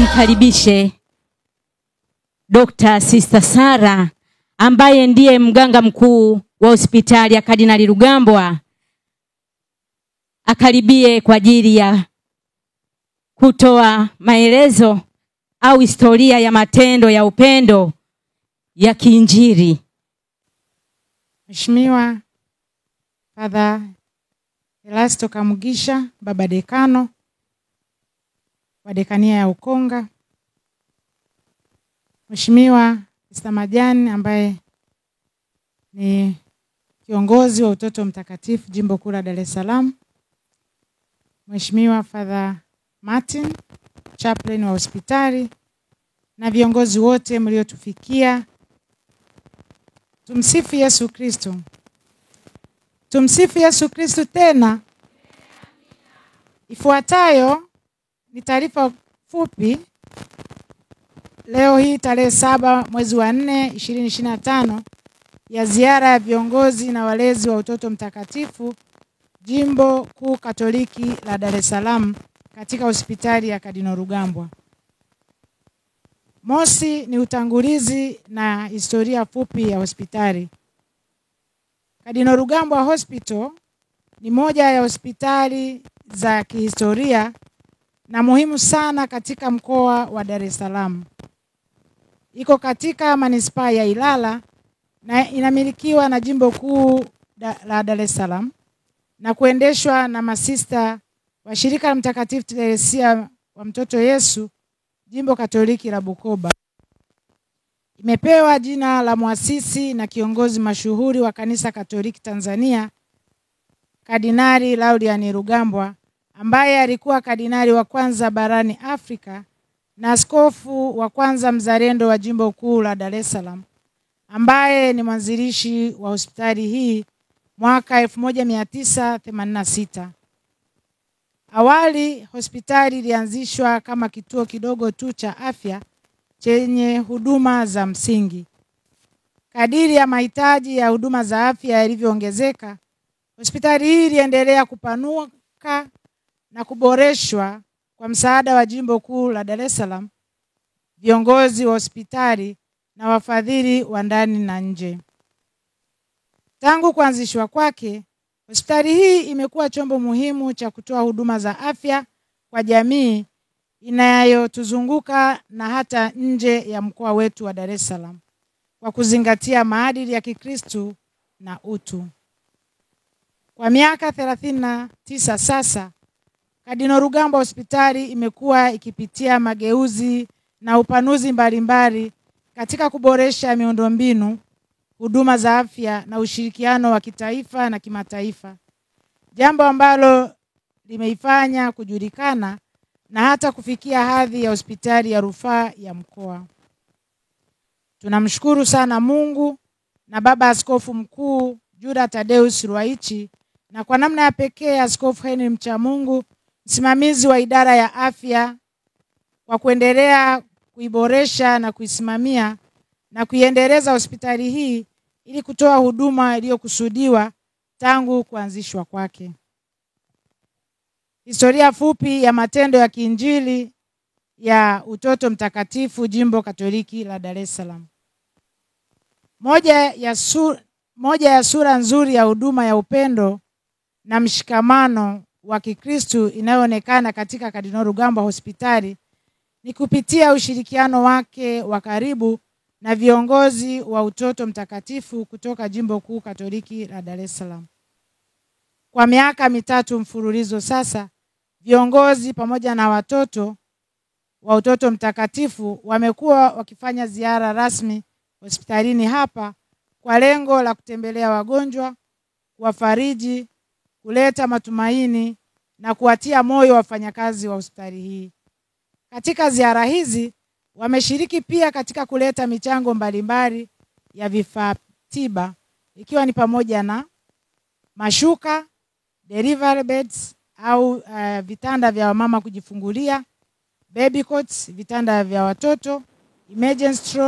nimkaribishe Dr. Sister Sara ambaye ndiye mganga mkuu wa hospitali ya Kardinali Rugambwa, akaribie kwa ajili ya kutoa maelezo au historia ya matendo ya upendo ya kiinjili. Mheshimiwa Father Elasto Kamugisha, Baba Dekano wa Dekania ya Ukonga, Mheshimiwa Sister Majani ambaye ni kiongozi wa Utoto Mtakatifu Jimbo Kuu la Dar es Salaam, Mheshimiwa Father Martin, chaplain wa hospitali, na viongozi wote mliotufikia. Tumsifu Yesu Kristo. Tumsifu Yesu Kristo tena. Ifuatayo ni taarifa fupi. Leo hii tarehe 7 mwezi wa 4 2025 ya ziara ya viongozi na walezi wa Utoto Mtakatifu Jimbo Kuu Katoliki la Dar es Salaam katika hospitali ya Kardinali Rugambwa. Mosi ni utangulizi na historia fupi ya hospitali. Kardinali Rugambwa Hospital ni moja ya hospitali za kihistoria na muhimu sana katika mkoa wa Dar es Salaam. Iko katika manispaa ya Ilala na inamilikiwa na Jimbo Kuu la Dar es Salaam na kuendeshwa na masista wa Shirika la Mtakatifu Teresia wa Mtoto Yesu Jimbo Katoliki la Bukoba. Imepewa jina la muasisi na kiongozi mashuhuri wa Kanisa Katoliki Tanzania, Kardinali Laurean Rugambwa, ambaye alikuwa kardinali wa kwanza barani Afrika na askofu wa kwanza mzalendo wa Jimbo Kuu la Dar es Salaam, ambaye ni mwanzilishi wa hospitali hii mwaka 1986. Awali hospitali ilianzishwa kama kituo kidogo tu cha afya chenye huduma za msingi. Kadiri ya mahitaji ya huduma za afya yalivyoongezeka, hospitali hii iliendelea kupanuka na kuboreshwa kwa msaada wa Jimbo Kuu la Dar es Salaam, viongozi wa hospitali na wafadhili wa ndani na nje. Tangu kuanzishwa kwake, hospitali hii imekuwa chombo muhimu cha kutoa huduma za afya kwa jamii inayotuzunguka na hata nje ya mkoa wetu wa Dar es Salaam, kwa kuzingatia maadili ya Kikristo na utu. Kwa miaka 39 sasa, Kardinali Rugambwa Hospitali imekuwa ikipitia mageuzi na upanuzi mbalimbali katika kuboresha miundombinu, huduma za afya na ushirikiano wa kitaifa na kimataifa, jambo ambalo limeifanya kujulikana na hata kufikia hadhi ya hospitali ya rufaa ya mkoa. Tunamshukuru sana Mungu na Baba Askofu Mkuu Juda Tadeus Ruwaichi, na kwa namna ya pekee Askofu Henry Mchamungu, msimamizi wa idara ya afya, kwa kuendelea kuiboresha na kuisimamia na kuiendeleza hospitali hii ili kutoa huduma iliyokusudiwa tangu kuanzishwa kwake. Historia fupi ya matendo ya kiinjili ya Utoto Mtakatifu Jimbo Katoliki la Dar es Salaam. Moja ya sura nzuri ya huduma ya upendo na mshikamano wa Kikristo inayoonekana katika Kardinali Rugambwa Hospitali ni kupitia ushirikiano wake wa karibu na viongozi wa Utoto Mtakatifu kutoka Jimbo Kuu Katoliki la Dar es Salaam. Kwa miaka 3 mfululizo sasa, viongozi pamoja na watoto wa Utoto Mtakatifu wamekuwa wakifanya ziara rasmi hospitalini hapa kwa lengo la kutembelea wagonjwa, kuwafariji, kuleta matumaini na kuwatia moyo wafanyakazi wa hospitali hii. Katika ziara hizi wameshiriki pia katika kuleta michango mbalimbali ya vifaa tiba, ikiwa ni pamoja na mashuka, delivery beds au vitanda vya mama kujifungulia, baby cots, vitanda vya watoto, emergency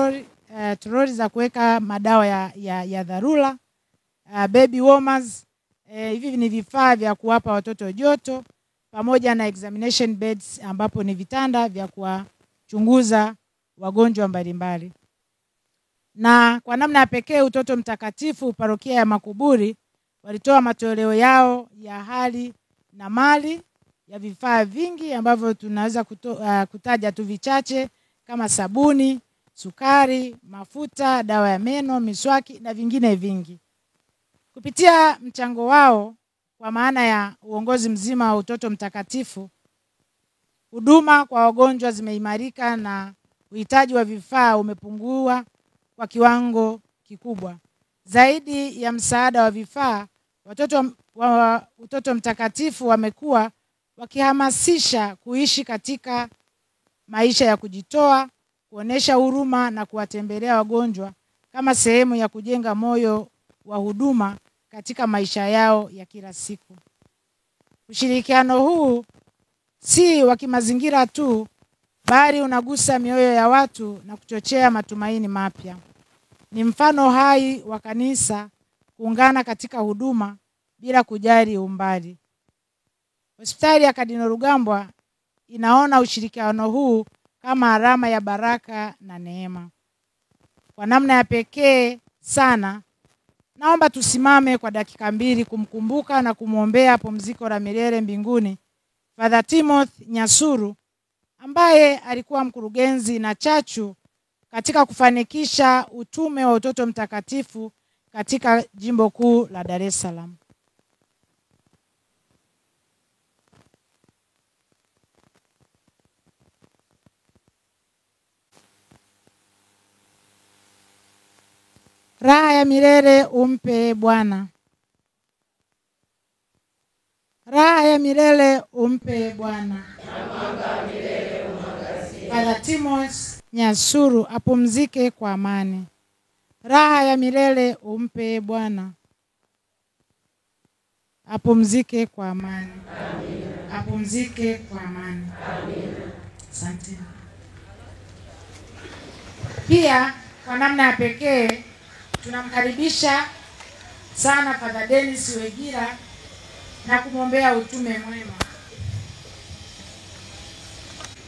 trolley za kuweka madawa ya dharura, baby warmers. Hivi ni vifaa vya kuwapa watoto joto, pamoja na examination beds ambapo ni vitanda vya kuchunguza wagonjwa mbalimbali. Na kwa namna ya pekee Utoto Mtakatifu parokia ya Makuburi walitoa matoleo yao ya hali na mali ya vifaa vingi ambavyo tunaweza kutaja tu vichache kama sabuni, sukari, mafuta, dawa ya meno, miswaki na vingine vingi. Kupitia mchango wao kwa maana ya uongozi mzima wa Utoto Mtakatifu, huduma kwa wagonjwa zimeimarika na uhitaji wa vifaa umepungua kwa kiwango kikubwa. Zaidi ya msaada wa vifaa, watoto wa Utoto Mtakatifu wamekuwa wakihamasisha kuishi katika maisha ya kujitoa, kuonesha huruma na kuwatembelea wagonjwa kama sehemu ya kujenga moyo wa huduma katika maisha yao ya kila siku. Ushirikiano huu si wa kimazingira tu, bali unagusa mioyo ya watu na kuchochea matumaini mapya. Ni mfano hai wa kanisa kuungana katika huduma bila kujali umbali. Hospitali ya Kardinali Rugambwa inaona ushirikiano huu kama alama ya baraka na neema. Kwa namna ya pekee sana, naomba tusimame kwa dakika 2 kumkumbuka na kumwombea pumziko la milele mbinguni Father Timothy Nyasuru, ambaye alikuwa mkurugenzi na chachu katika kufanikisha utume wa Utoto Mtakatifu katika Jimbo Kuu la Dar es Salaam. Raha ya milele umpe Bwana. Raha ya milele umpe Bwana. Father Timothy Nyasuru apumzike kwa amani. Raha ya milele umpe Bwana. Apumzike kwa amani. Amina. Apumzike kwa amani. Amina. Asante. Pia kwa namna ya pekee tunamkaribisha sana Father Dennis Wegira na kumwombea utume mwema.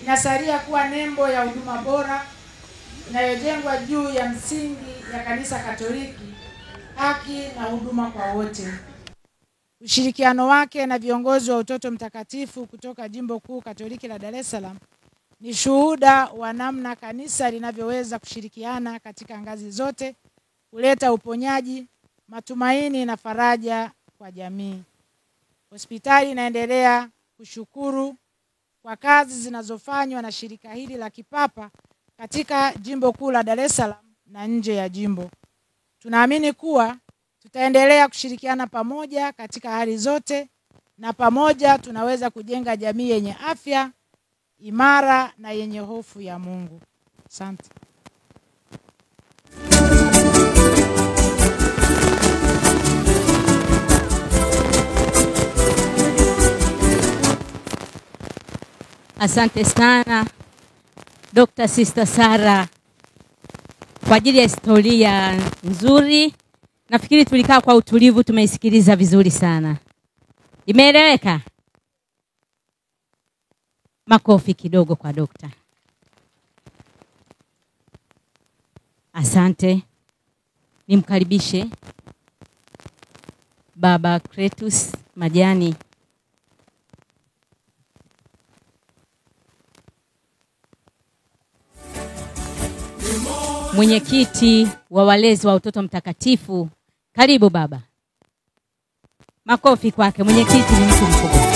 Inasalia kuwa nembo ya huduma bora inayojengwa juu ya msingi ya Kanisa Katoliki, haki na huduma kwa wote. Ushirikiano wake na viongozi wa Utoto Mtakatifu kutoka Jimbo Kuu Katoliki la Dar es Salaam ni shuhuda wa namna kanisa linavyoweza kushirikiana katika ngazi zote kuleta uponyaji, matumaini na faraja kwa jamii. Hospitali inaendelea kushukuru kwa kazi zinazofanywa na shirika hili la kipapa katika Jimbo Kuu la Dar es Salaam na nje ya jimbo. Tunaamini kuwa tutaendelea kushirikiana pamoja katika hali zote, na pamoja tunaweza kujenga jamii yenye afya, imara na yenye hofu ya Mungu. Asante. Asante sana Dr. Sister Sara kwa ajili ya historia nzuri. Nafikiri tulikaa kwa utulivu, tumeisikiliza vizuri sana. Imeeleweka? Makofi kidogo kwa dokta. Asante. Nimkaribishe Baba Kretus Majani, mwenyekiti wa walezi wa Utoto Mtakatifu. Karibu baba. Makofi kwake, mwenyekiti ni mtu mkubwa.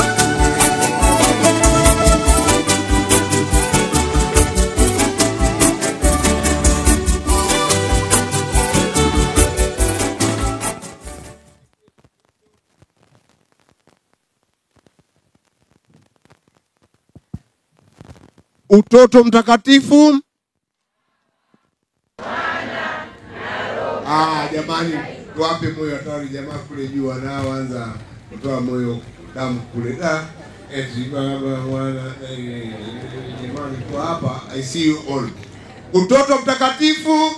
Utoto Mtakatifu. Jamani, tuwape moyo hatari jamaa kule juu wanaoanza kutoa moyo damu kule. Eti baba wana jamani kwa hapa I see you all. Utoto Mtakatifu.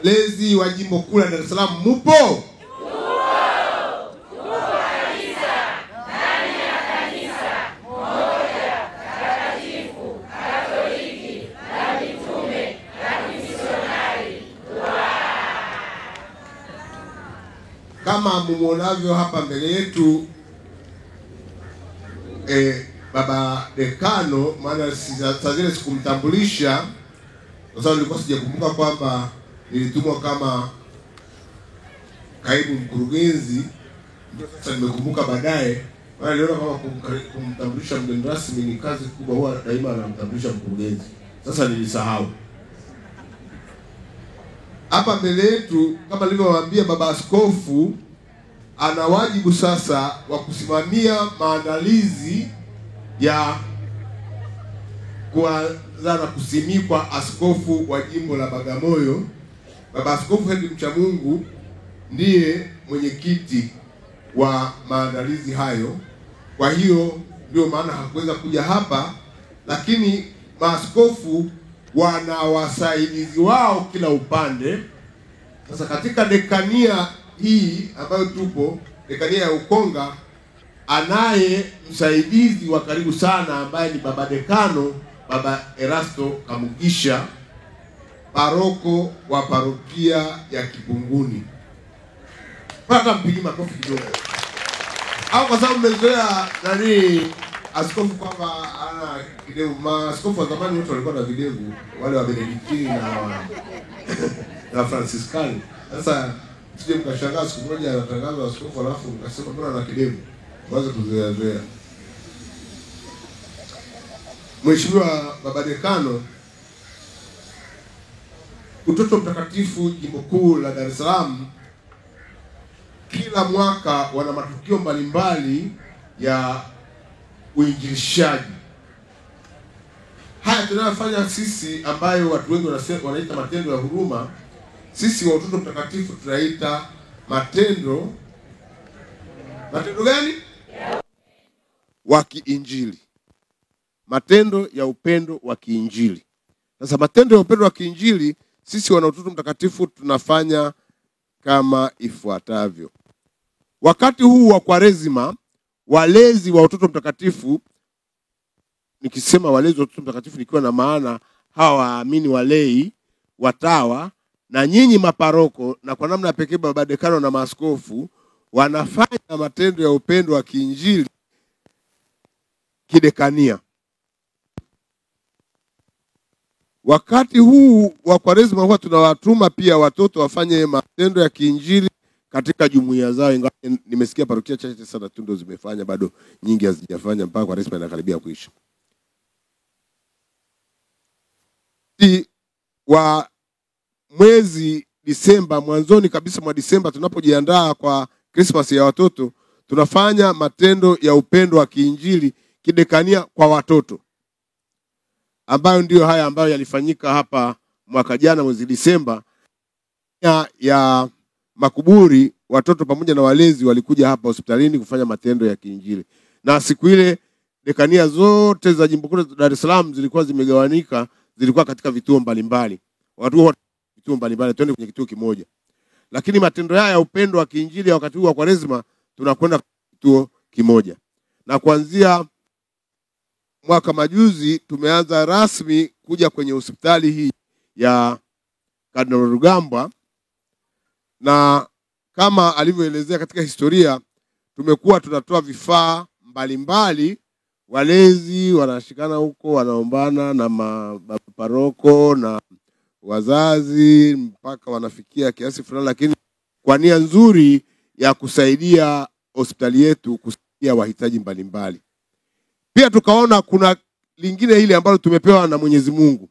Walezi wa jimbo kuu la Dar es Salaam mupo? Kama mmuonavyo hapa mbele yetu, baba dekano, maana saa zile sikumtambulisha kwa sababu nilikuwa sijakumbuka kwamba nilitumwa kama kaibu mkurugenzi. Sasa nimekumbuka baadaye, maana niliona kama kumtambulisha mgeni rasmi ni kazi kubwa, huwa daima anamtambulisha mkurugenzi. Sasa nilisahau. Hapa mbele yetu, kama nilivyowaambia, baba askofu ana wajibu sasa wa kusimamia maandalizi ya kuanza na kusimikwa askofu wa jimbo la Bagamoyo. Baba Askofu Henry Mchamungu ndiye mwenyekiti wa maandalizi hayo. Kwa hiyo ndio maana hakuweza kuja hapa, lakini maaskofu wana wasaidizi wao kila upande. Sasa katika dekania hii ambayo tupo, dekania ya Ukonga, anaye msaidizi wa karibu sana ambaye ni baba dekano, Baba Erasto Kamugisha, paroko wa parokia ya Kipunguni. Pata mpigi makofi kidogo. Au kwa sababu mmezoea nani askofu kwamba ana kidevu. Maaskofu wa zamani wote walikuwa na videvu, wale wa Benediktini na Franciscani. Sasa sije mkashangaa siku moja anatangaza askofu alafu mkasema mbona ana kidevu. Waanze kuzoea. Mheshimiwa baba dekano, Utoto Mtakatifu jimbo kuu la Dar es Salaam kila mwaka wana matukio mbalimbali ya uinjilishaji. Haya tunayofanya sisi, ambayo watu wengi wanaita matendo ya huruma, sisi wa Utoto Mtakatifu tunaita matendo gani? Wa kiinjili. Matendo ya upendo wa kiinjili. Sasa matendo ya upendo wa kiinjili sisi wana Utoto Mtakatifu tunafanya kama ifuatavyo. Wakati huu wa Kwaresima, walezi wa Utoto Mtakatifu, nikisema walezi wa Utoto Mtakatifu nikiwa na maana hawa waamini walei, watawa na nyinyi maparoko, na kwa namna pekee baba dekano na maaskofu, wanafanya matendo ya upendo wa kiinjili kidekania. Wakati huu wa Kwaresima huwa tunawatuma pia watoto wafanye matendo ya kiinjili katika jumuiya zao, ingawa nimesikia parokia chache sana tu ndio zimefanya, bado nyingi hazijafanya mpaka Kwaresima inakaribia kuisha. Wa mwezi Disemba, mwanzoni kabisa mwa Disemba, tunapojiandaa kwa Christmas ya watoto, tunafanya matendo ya upendo wa kiinjili kidekania kwa watoto, ambayo ndio haya ambayo yalifanyika hapa mwaka jana mwezi Disemba. Ya makuburi, watoto pamoja na walezi walikuja hapa hospitalini kufanya matendo ya kiinjili. Na siku ile dekania zote za jimbo kuu la Dar es Salaam zilikuwa zimegawanika, zilikuwa katika vituo mbalimbali. Watu wa vituo mbalimbali, twende kwenye kituo kimoja. Lakini matendo haya ya upendo wa kiinjili ya wakati huu wa Kwaresima tunakwenda kituo kimoja. Na kuanzia mwaka majuzi tumeanza rasmi kuja kwenye hospitali hii ya Kardinali Rugambwa, na kama alivyoelezea katika historia, tumekuwa tunatoa vifaa mbalimbali. Walezi wanashikana huko, wanaombana na maparoko na wazazi mpaka wanafikia kiasi fulani, lakini kwa nia nzuri ya kusaidia hospitali yetu, kusaidia wahitaji mbalimbali. Pia tukaona kuna lingine ile ambalo tumepewa na Mwenyezi Mungu,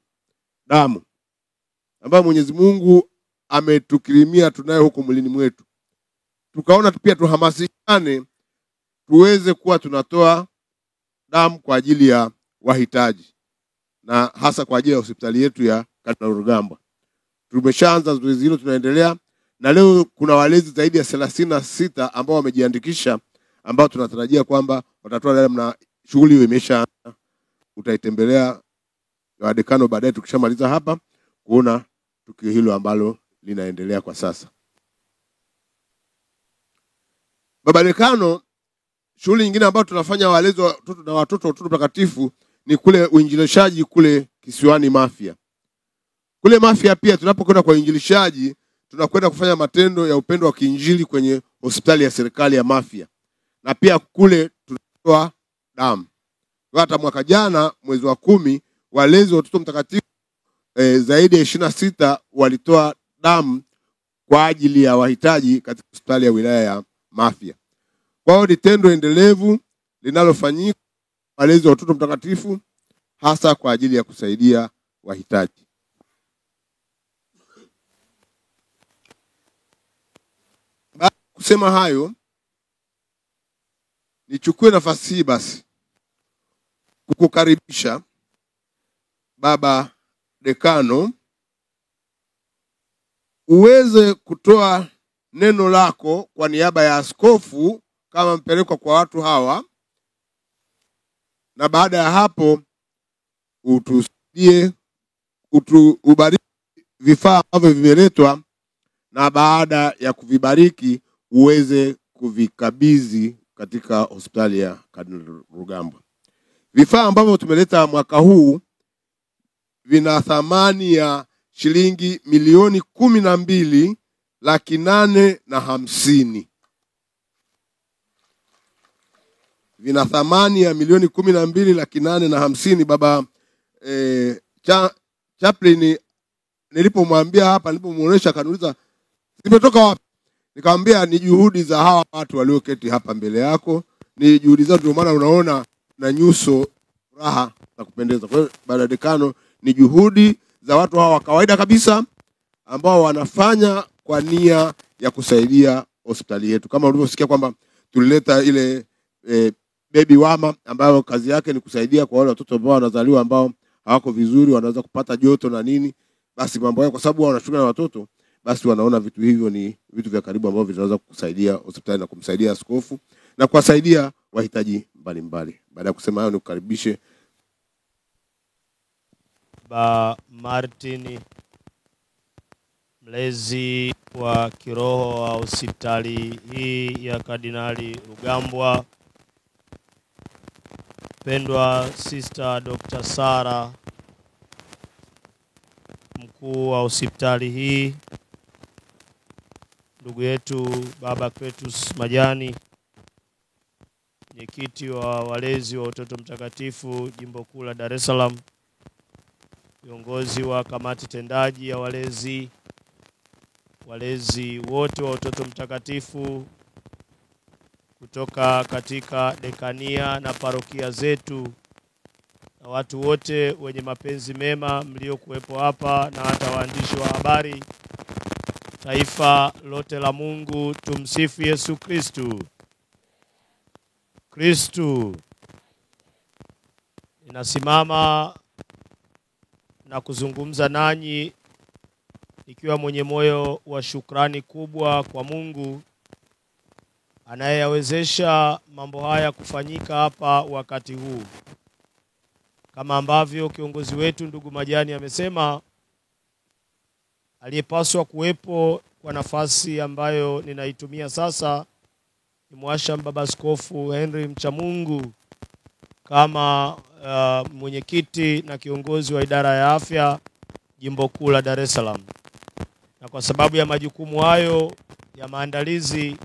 damu ambayo Mwenyezi Mungu ametukirimia tunayo huko mwilini mwetu. Tukaona pia tuhamasishane tuweze kuwa tunatoa damu kwa ajili ya wahitaji, na hasa kwa ajili ya hospitali yetu ya Kardinali Rugambwa. Tumeshaanza zoezi hilo, tunaendelea, na leo kuna walezi zaidi ya 36 ambao wamejiandikisha, ambao tunatarajia kwamba watatoa damu, na shughuli hiyo imeshaanza. Utaitembelea wa dekano baadaye tukishamaliza hapa kuona tukio hilo ambalo linaendelea kwa sasa. Baba Dekano, shughuli nyingine ambayo tunafanya walezi wa watoto na watoto wa Utoto Mtakatifu ni kule uinjilishaji kule kisiwani Mafia. Kule Mafia pia tunapokwenda kwa uinjilishaji, tunakwenda kufanya matendo ya upendo wa kiinjili kwenye hospitali ya serikali ya Mafia. Na pia kule tunatoa damu. Hata mwaka jana mwezi wa 10 walezi wa Utoto Mtakatifu zaidi ya 26 walitoa damu kwa ajili ya wahitaji katika hospitali ya wilaya ya Mafia. Kwa hiyo ni tendo endelevu linalofanyika walezi wa Utoto Mtakatifu hasa kwa ajili ya kusaidia wahitaji. Baada ya kusema hayo, nichukue nafasi hii basi kukukaribisha Baba Dekano uweze kutoa neno lako kwa niaba ya askofu kama mpelekwa kwa watu hawa, na baada ya hapo utusaidie ubariki vifaa ambavyo vimeletwa, na baada ya kuvibariki uweze kuvikabidhi katika hospitali ya Kardinali Rugambwa. Vifaa ambavyo tumeleta mwaka huu vina thamani ya shilingi milioni 12,850,000. Vina thamani ya milioni 12,850,000. Baba chaplain nilipomwambia hapa, nilipomuonesha akaniuliza zimetoka wapi? Nikamwambia ni juhudi za hawa watu walioketi hapa mbele yako, ni juhudi zao, ndio maana unaona na nyuso furaha na kupendeza. Kwa hiyo Baba Dekano, ni juhudi za watu hawa wa kawaida kabisa ambao wanafanya kwa nia ya kusaidia hospitali yetu. Kama ulivyosikia kwamba tulileta ile baby wama ambayo kazi yake ni kusaidia kwa wale watoto ambao wanazaliwa ambao hawako vizuri, wanaweza kupata joto na nini. Basi mambo yao, kwa sababu wanashughulika na watoto, basi wanaona vitu hivyo ni vitu vya karibu ambavyo vinaweza kusaidia hospitali na kumsaidia askofu na kuwasaidia wahitaji mbalimbali. Baada ya kusema hayo, nikukaribishe Ba Martin, mlezi wa kiroho wa hospitali hii ya Kardinali Rugambwa, pendwa Sister Dr. Sara, mkuu wa hospitali hii, ndugu yetu Baba Kretus Majani, mwenyekiti wa walezi wa Utoto Mtakatifu Jimbo Kuu la Dar es Salaam, viongozi wa kamati tendaji ya walezi wote wa Utoto Mtakatifu kutoka katika dekania na parokia zetu, na watu wote wenye mapenzi mema mliokuwepo hapa, na hata waandishi wa habari, taifa lote la Mungu, tumsifu Yesu Kristu. Kristu. Ninasimama na kuzungumza nanyi nikiwa mwenye moyo wa shukrani kubwa kwa Mungu anayeyawezesha mambo haya kufanyika hapa wakati huu. Kama ambavyo kiongozi wetu ndugu Majani amesema, aliyepaswa kuwepo kwa nafasi ambayo ninaitumia sasa ni Mhashamu Baba Askofu Henry Mchamungu kama mwenyekiti na kiongozi wa idara ya afya Jimbo Kuu la Dar es Salaam. Na kwa sababu ya majukumu hayo ya maandalizi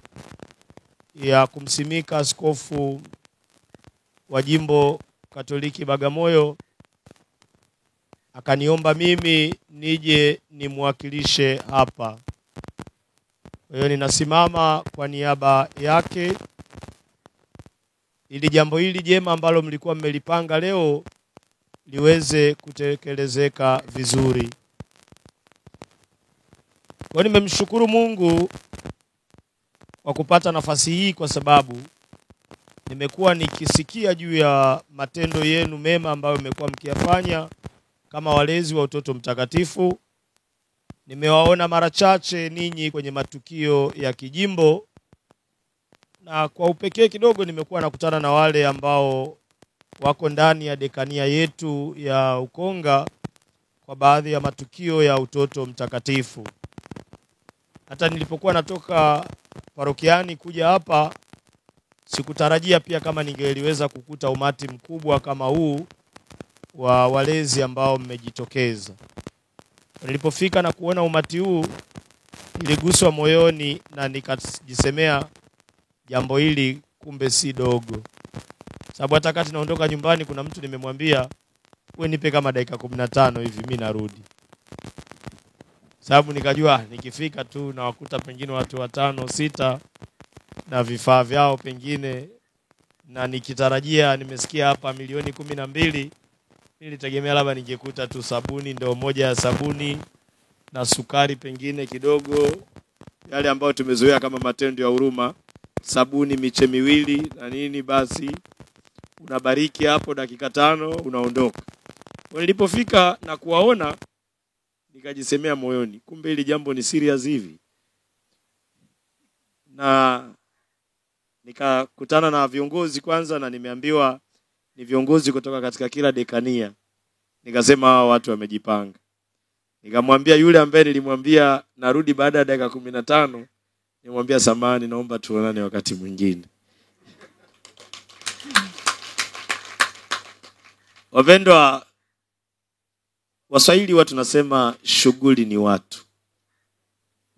ya kumsimika askofu wa Jimbo Katoliki Bagamoyo, akaniomba mimi nije nimwakilishe hapa. Kwa hiyo ninasimama kwa niaba yake ili jambo hili jema ambalo mlikuwa mmelipanga leo liweze kutekelezeka vizuri. Kwa nimemshukuru Mungu kwa kupata nafasi hii, kwa sababu nimekuwa nikisikia juu ya matendo yenu mema ambayo mmekuwa mkiyafanya kama walezi wa Utoto Mtakatifu. Nimewaona mara chache ninyi kwenye matukio ya kijimbo, na kwa upekee kidogo nimekuwa nakutana na wale ambao wako ndani ya dekania yetu ya Ukonga kwa baadhi ya matukio ya Utoto Mtakatifu. Hata nilipokuwa natoka parokiani kuja hapa, sikutarajia pia kama ningeliweza kukuta umati mkubwa kama huu wa walezi ambao mmejitokeza. Nilipofika na kuona umati huu, niliguswa moyoni na nikajisemea jambo hili kumbe si dogo. Sababu hata wakati naondoka nyumbani kuna mtu nimemwambia, wewe nipe kama dakika 15 hivi mimi narudi. Sababu nikajua nikifika tu na wakuta pengine watu 5 6 na vifaa vyao pengine, na nikitarajia nimesikia hapa milioni 12, nilitegemea labda ningekuta tu sabuni, ndio moja ya sabuni na sukari pengine kidogo, yale ambayo tumezoea kama matendo ya huruma, sabuni miche miwili na nini, basi unabariki hapo dakika 5 unaondoka. Nilipofika na kuwaona, nikajisemea moyoni, kumbe hili jambo ni serious hivi. Na nikakutana na viongozi kwanza, na nimeambiwa ni viongozi kutoka katika kila dekania. Nikasema hao watu wamejipanga. Nikamwambia yule ambaye nilimwambia narudi baada ya dakika 15, nimwambia samahani, naomba tuonane wakati mwingine. Wapendwa, Waswahili watu tunasema shughuli ni watu.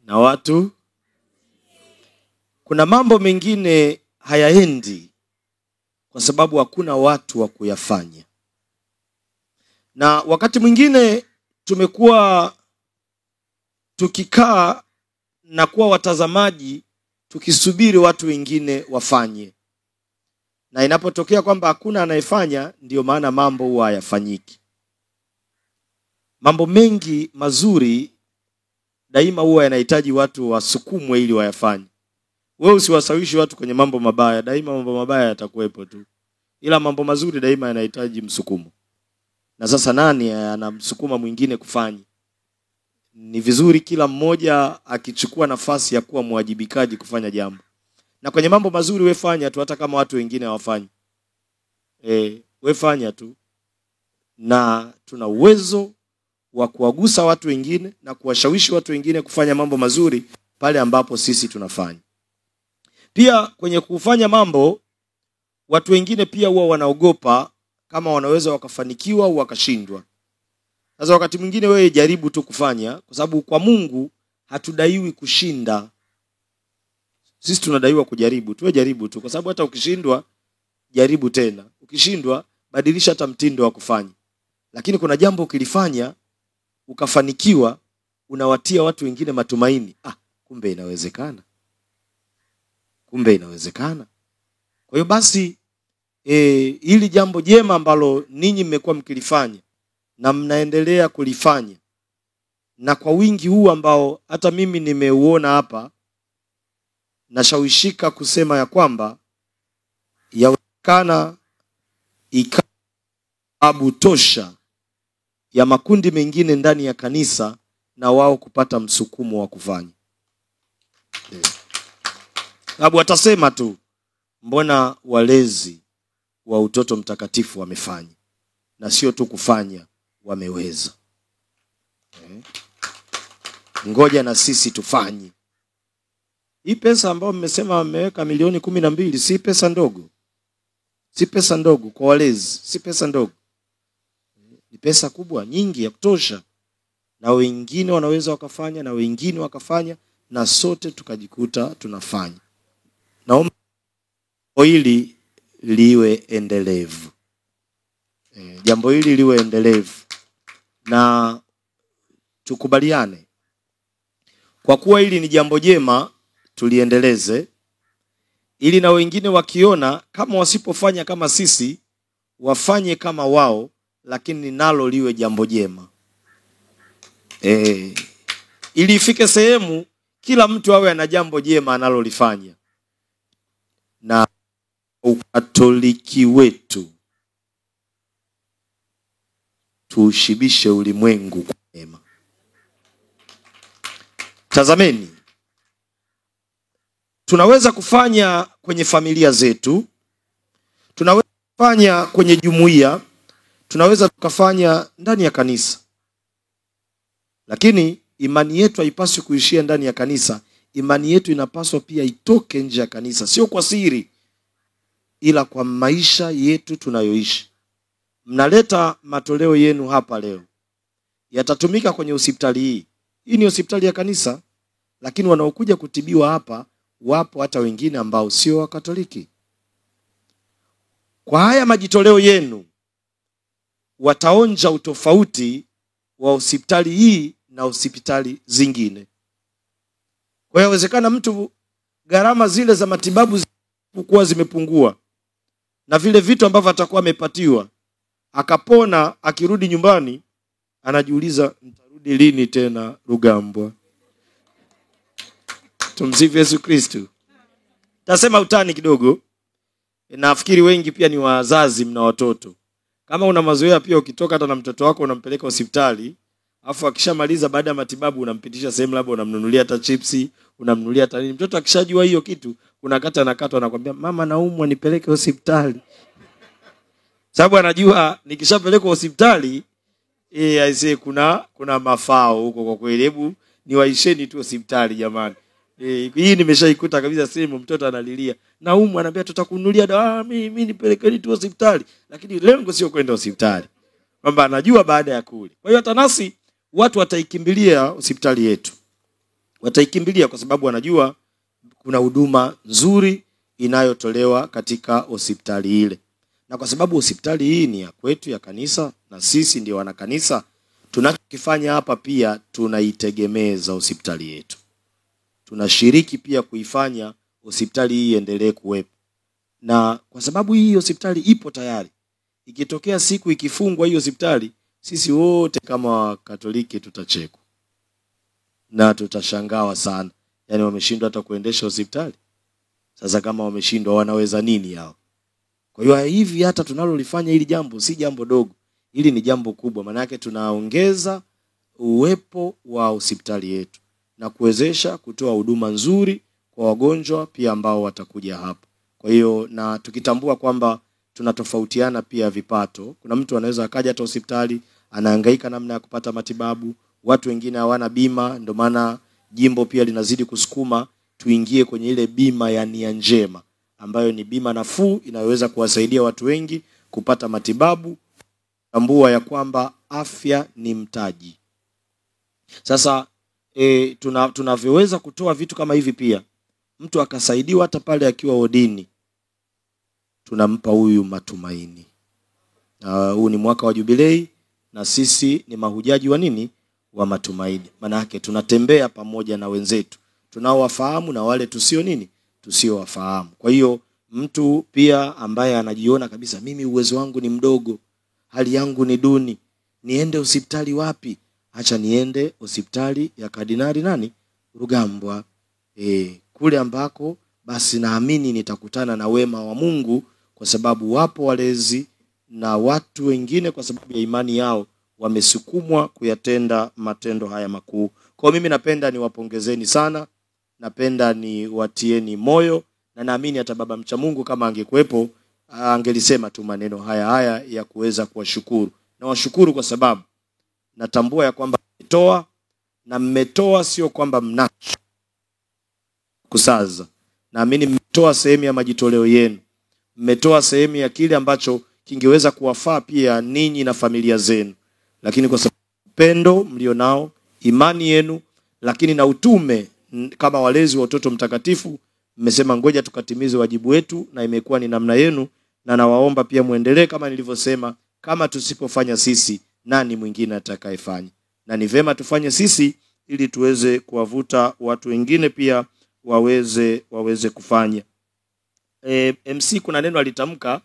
Na watu, kuna mambo mengine hayaendi kwa sababu hakuna watu wa kuyafanya. Na wakati mwingine tumekuwa tukikaa na kuwa watazamaji tukisubiri watu wengine wafanye. Na inapotokea kwamba hakuna anayefanya, ndio maana mambo huwa hayafanyiki. Mambo mengi mazuri daima huwa yanahitaji watu wasukumwe ili wayafanye. Wewe usiwasawishi watu kwenye mambo mabaya, daima mambo mabaya yatakuwepo tu. Ila mambo mazuri daima yanahitaji msukumo. Na sasa nani anamsukuma mwingine kufanya? Ni vizuri kila mmoja akichukua nafasi ya kuwa mwajibikaji kufanya jambo. Na kwenye mambo mazuri wewe fanya tu, hata kama watu wengine hawafanyi. Wewe fanya tu. Na tuna uwezo wa kuwagusa watu wengine na kuwashawishi watu wengine kufanya mambo mazuri pale ambapo sisi tunafanya. Pia kwenye kufanya mambo, watu wengine pia huwa wanaogopa kama wanaweza wakafanikiwa au wakashindwa. Sasa wakati mwingine wewe jaribu tu kufanya, kwa sababu kwa Mungu hatudaiwi kushinda. Sisi tunadaiwa kujaribu. Tuwe jaribu tu, kwa sababu hata ukishindwa jaribu tena. Ukishindwa badilisha hata mtindo wa kufanya. Lakini kuna jambo ukilifanya ukafanikiwa, unawatia watu wengine matumaini. Kumbe inawezekana. Kumbe inawezekana. Kwa hiyo basi hili jambo jema ambalo ninyi mmekuwa mkilifanya na mnaendelea kulifanya, na kwa wingi huu ambao hata mimi nimeuona hapa, nashawishika kusema ya kwamba yawezekana ikabu tosha ya makundi mengine ndani ya kanisa na wao kupata msukumo wa kufanya. Sababu watasema tu, mbona walezi wa utoto mtakatifu wamefanya, na sio tu kufanya, wameweza. Ngoja na sisi tufanye. Hii pesa ambayo mmesema wameweka milioni 12, si pesa ndogo. Si pesa ndogo kwa walezi, si pesa ndogo. Ni pesa kubwa, nyingi ya kutosha. Na wengine wanaweza wakafanya, na wengine wakafanya, na sote tukajikuta tunafanya. Naomba hili liwe endelevu. Jambo hili liwe endelevu. Na tukubaliane, kwa kuwa hili ni jambo jema, tuliendeleze, ili na wengine wakiona, kama wasipofanya kama sisi, wafanye kama wao, lakini nalo liwe jambo jema. Ili ifike sehemu kila mtu awe ana jambo jema analolifanya. Na Ukatoliki wetu tuushibishe ulimwengu kwa neema. Tazameni, tunaweza kufanya kwenye familia zetu, tunaweza kufanya kwenye jumuiya, tunaweza tukafanya ndani ya kanisa. Lakini imani yetu haipaswi kuishia ndani ya kanisa. Imani yetu inapaswa pia itoke nje ya kanisa, sio kwa siri, ila kwa maisha yetu tunayoishi. Mnaleta matoleo yenu hapa leo, yatatumika kwenye hospitali hii. Hii ni hospitali ya kanisa, lakini wanaokuja kutibiwa hapa wapo hata wengine ambao sio wa Katoliki. Kwa haya majitoleo yenu wataonja utofauti wa hospitali hii na hospitali zingine. Kwa hiyo inawezekana mtu gharama zile za matibabu zikuwa zimepungua, na vile vitu ambavyo atakuwa amepatiwa akapona, akirudi nyumbani anajiuliza nitarudi lini tena Rugambwa. Tumsifu Yesu Kristo. Tasema utani kidogo. Nafikiri wengi pia ni wazazi, mna watoto. Kama una mazoea pia ukitoka hata na mtoto wako unampeleka hospitali, afu akishamaliza baada ya matibabu unampitisha sehemu, labda unamnunulia hata chipsi, unamnunulia hata nini. Mtoto akishajua hiyo kitu, unakata anakwambia mama naumwa nipeleke hospitali. Sababu anajua nikishapeleka hospitali aisee kuna mafao huko kwa kweli. Hebu niwaisheni tu hospitali jamani. Hii nimeshaikuta kabisa, sehemu mtoto analilia naumwa, anambia tutakununulia dawa, mimi nipelekeni tu hospitali, lakini lengo sio kwenda hospitali, kwamba anajua baada ya kule. Kwa hiyo hata nasi watu wataikimbilia hospitali yetu, wataikimbilia kwa sababu wanajua kuna huduma nzuri inayotolewa katika hospitali ile. Na kwa sababu hospitali hii ni ya kwetu, ya kanisa, na sisi ndio wana kanisa, tunachokifanya hapa pia tunaitegemeza hospitali yetu. Tunashiriki pia kuifanya hospitali hii iendelee kuwepo. Na kwa sababu hii hospitali ipo tayari, ikitokea siku ikifungwa hii hospitali, sisi wote kama Katoliki tutachekwa na tutashangawa sana. Yaani wameshindwa hata kuendesha hospitali. Sasa kama wameshindwa wanaweza nini hao? Kwa hiyo hivi hata tunalolifanya hili jambo si jambo dogo. Hili ni jambo kubwa, maana yake tunaongeza uwepo wa hospitali yetu na kuwezesha kutoa huduma nzuri kwa wagonjwa pia ambao watakuja hapa. Kwa hiyo na tukitambua kwamba tunatofautiana pia vipato. Kuna mtu anaweza akaja hata hospitali anahangaika namna ya kupata matibabu, watu wengine hawana bima, ndio maana jimbo pia linazidi kusukuma tuingie kwenye ile bima ya nia njema, ambayo ni bima nafuu inayoweza kuwasaidia watu wengi kupata matibabu. Tambua ya kwamba afya ni mtaji. Sasa tunavyoweza kutoa vitu kama hivi pia, mtu akasaidiwa hata pale akiwa wodini, tunampa huyu matumaini. Huu ni mwaka wa jubilei na sisi ni mahujaji wa nini? Wa matumaini. Maana yake tunatembea pamoja na wenzetu tunaowafahamu na wale tusiowafahamu. Kwa hiyo mtu pia ambaye anajiona kabisa mimi uwezo wangu ni mdogo, hali yangu ni duni, niende hospitali wapi? Acha niende hospitali ya Kardinali Rugambwa. Kule ambako basi naamini nitakutana na wema wa Mungu, kwa sababu wapo walezi na watu wengine kwa sababu ya imani yao wamesukumwa kuyatenda matendo haya makuu. Kwa mimi napenda niwapongezeni sana, napenda niwatieni moyo, na naamini hata baba mcha Mungu kama angekuepo angelisema tu maneno haya ya kuweza kuwashukuru. Na washukuru kwa sababu natambua ya kwamba mmetoa, na mmetoa sio kwamba mnacho kusaza. Naamini mmetoa sehemu ya majitoleo yenu, mmetoa sehemu ya kile ambacho kingeweza kuwafaa pia ninyi na familia zenu, lakini kwa sababu upendo mlionao, imani yenu, lakini na utume kama walezi wa watoto mtakatifu, mmesema ngoja tukatimize wajibu wetu, na imekuwa ni namna yenu. Na nawaomba pia muendelee kama nilivyosema, kama tusipofanya sisi nani mwingine atakayefanya? Na ni vema tufanye sisi ili tuweze kuwavuta watu wengine pia waweze kufanya. MC kuna neno alitamka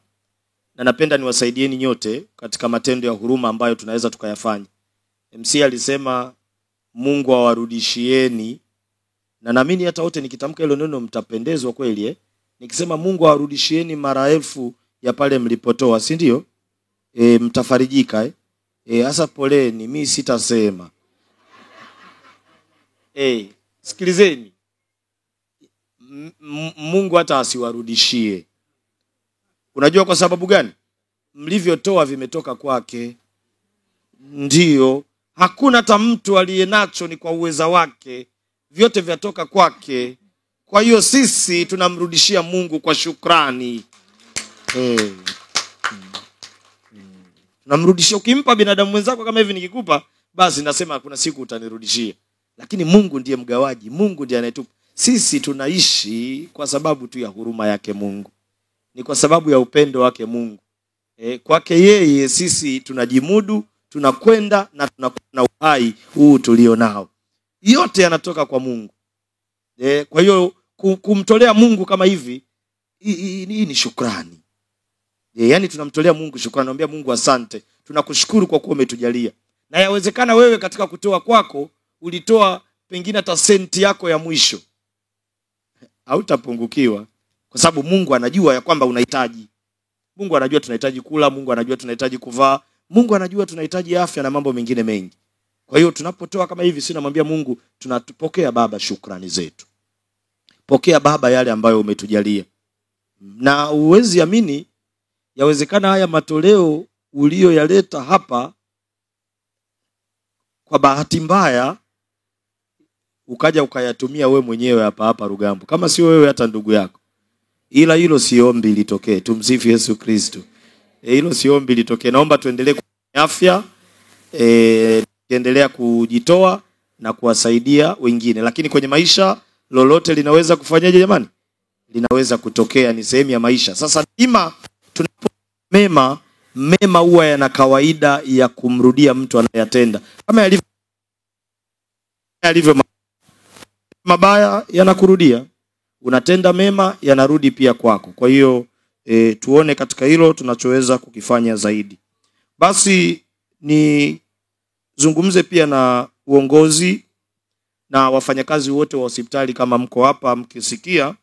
na napenda niwasaidieni nyote katika matendo ya huruma ambayo tunaweza tukayafanya. MC alisema Mungu awarudishieni, na naamini hata wote nikitamka hilo neno mtapendezwa kweli. Nikisema Mungu awarudishieni mara elfu ya pale mlipotoa, si ndio? Mtafarijika. Hasa poleni, mimi sitasema. Sikilizeni. Mungu hata asiwarudishie. Unajua kwa sababu gani? Mlivyotoa vimetoka kwake. Ndio, Hakuna hata mtu aliye nacho, ni kwa uweza wake, vyote vyatoka kwake. Kwa hiyo sisi tunamrudishia Mungu kwa shukrani. Tunamrudishia. Ukimpa binadamu mwenzako kama hivi nikikupa, basi nasema kuna siku utanirudishia. Lakini Mungu ndiye mgawaji, Mungu ndiye anayetupa. Sisi tunaishi kwa sababu tu ya huruma yake Mungu. Ni kwa sababu ya upendo wake Mungu. Kwake yeye sisi tunajimudu, tunakwenda na tunakuwa na uhai huu tulio nao. Yote yanatoka kwa Mungu. Kwa hiyo kumtolea Mungu kama hivi, hii ni shukrani. Yaani tunamtolea Mungu shukrani, naambia Mungu asante. Tunakushukuru kwa kuwa umetujalia. Na yawezekana wewe katika kutoa kwako ulitoa pengine hata senti yako ya mwisho. Hautapungukiwa kwa sababu Mungu anajua ya kwamba unahitaji. Mungu anajua tunahitaji kula, Mungu anajua tunahitaji kuvaa, Mungu anajua tunahitaji afya na mambo mengine mengi. Kwa hiyo tunapotoa kama hivi, sisi namwambia Mungu, tunapokea Baba shukrani zetu. Pokea Baba yale ambayo umetujalia. Na uwezi amini, yawezekana haya matoleo ulioyaleta hapa kwa bahati mbaya ukaja ukayatumia we mwenyewe hapa Rugambo. Kama sio wewe hata ndugu yako. Ila hilo si ombi litokee. Tumsifu Yesu Kristo. Hilo si ombi litokee. Naomba tuendelee kwa afya, tuendelea kujitoa na kuwasaidia wengine. Lakini kwenye maisha lolote linaweza kufanyaje jamani? Linaweza kutokea, ni sehemu ya maisha. Sasa ima tunapo mema huwa yana kawaida ya kumrudia mtu anayatenda. Kama yalivyo mabaya yanakurudia. Unatenda mema yanarudi pia kwako. Kwa hiyo tuone katika hilo tunachoweza kukifanya zaidi. Basi ni zungumze pia na uongozi na wafanyakazi wote wa hospitali. Kama mko hapa mkisikia,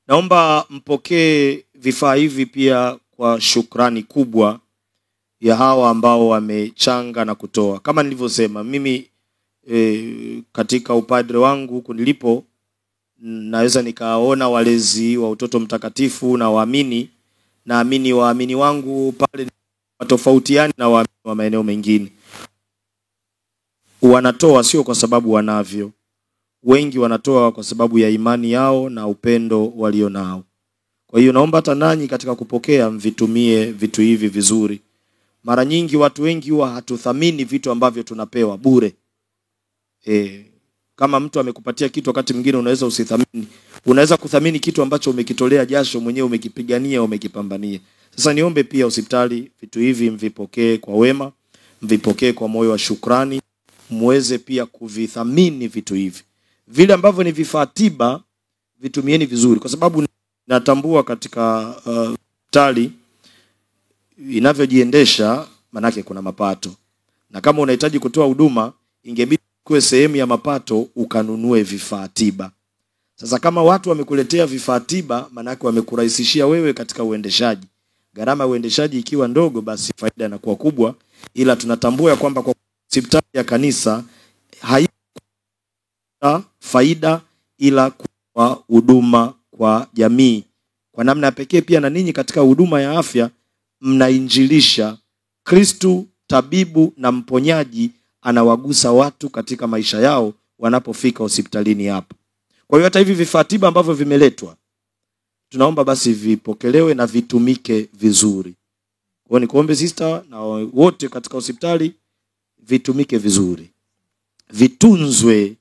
naomba mpokee vifaa hivi pia kwa shukrani kubwa ya hawa ambao wamechanga na kutoa. Kama nilivyosema, mimi katika upadre wangu huko nilipo, naweza nikaona walezi wa Utoto Mtakatifu na waamini, naamini waamini wangu pale tofautiani na waamini wa maeneo mengine. Wanatoa sio kwa sababu wanavyo. Wengi wanatoa kwa sababu ya imani yao na upendo walio nao. Kwa hiyo naomba hata nanyi katika kupokea mvitumie vitu hivi vizuri. Mara nyingi watu wengi huwa hatuthamini vitu ambavyo tunapewa bure. Kama mtu amekupatia kitu, wakati mwingine unaweza usithamini. Unaweza kuthamini kitu ambacho umekitolea jasho mwenyewe, umekipigania, umekipambania. Sasa niombe pia hospitali vitu hivi mvipokee kwa wema, mvipokee kwa moyo wa shukrani, muweze pia kuvithamini vitu hivi. Vile ambavyo ni vifaa tiba, vitumieni vizuri, kwa sababu natambua katika hospitali inavyojiendesha, manake kuna mapato. Na kama unahitaji kutoa huduma, ingebidi kuwe sehemu ya mapato ukanunue vifaa tiba. Sasa kama watu wamekuletea vifaa tiba, manake wamekurahisishia wewe katika uendeshaji. Gharama ya uendeshaji ikiwa ndogo, basi faida inakuwa kubwa. Ila tunatambua ya kwamba kwa hospitali ya kanisa haina faida ila kwa huduma kwa jamii. Kwa namna ya pekee pia na ninyi katika huduma ya afya mnainjilisha. Kristo tabibu na mponyaji anawagusa watu katika maisha yao wanapofika hospitalini hapa. Kwa hiyo hata hivi vifaa tiba ambavyo vimeletwa, tunaomba basi vipokelewe na vitumike vizuri. Kwa hiyo nikuombe sister na wote katika hospitali, vitumike vizuri, vitunzwe.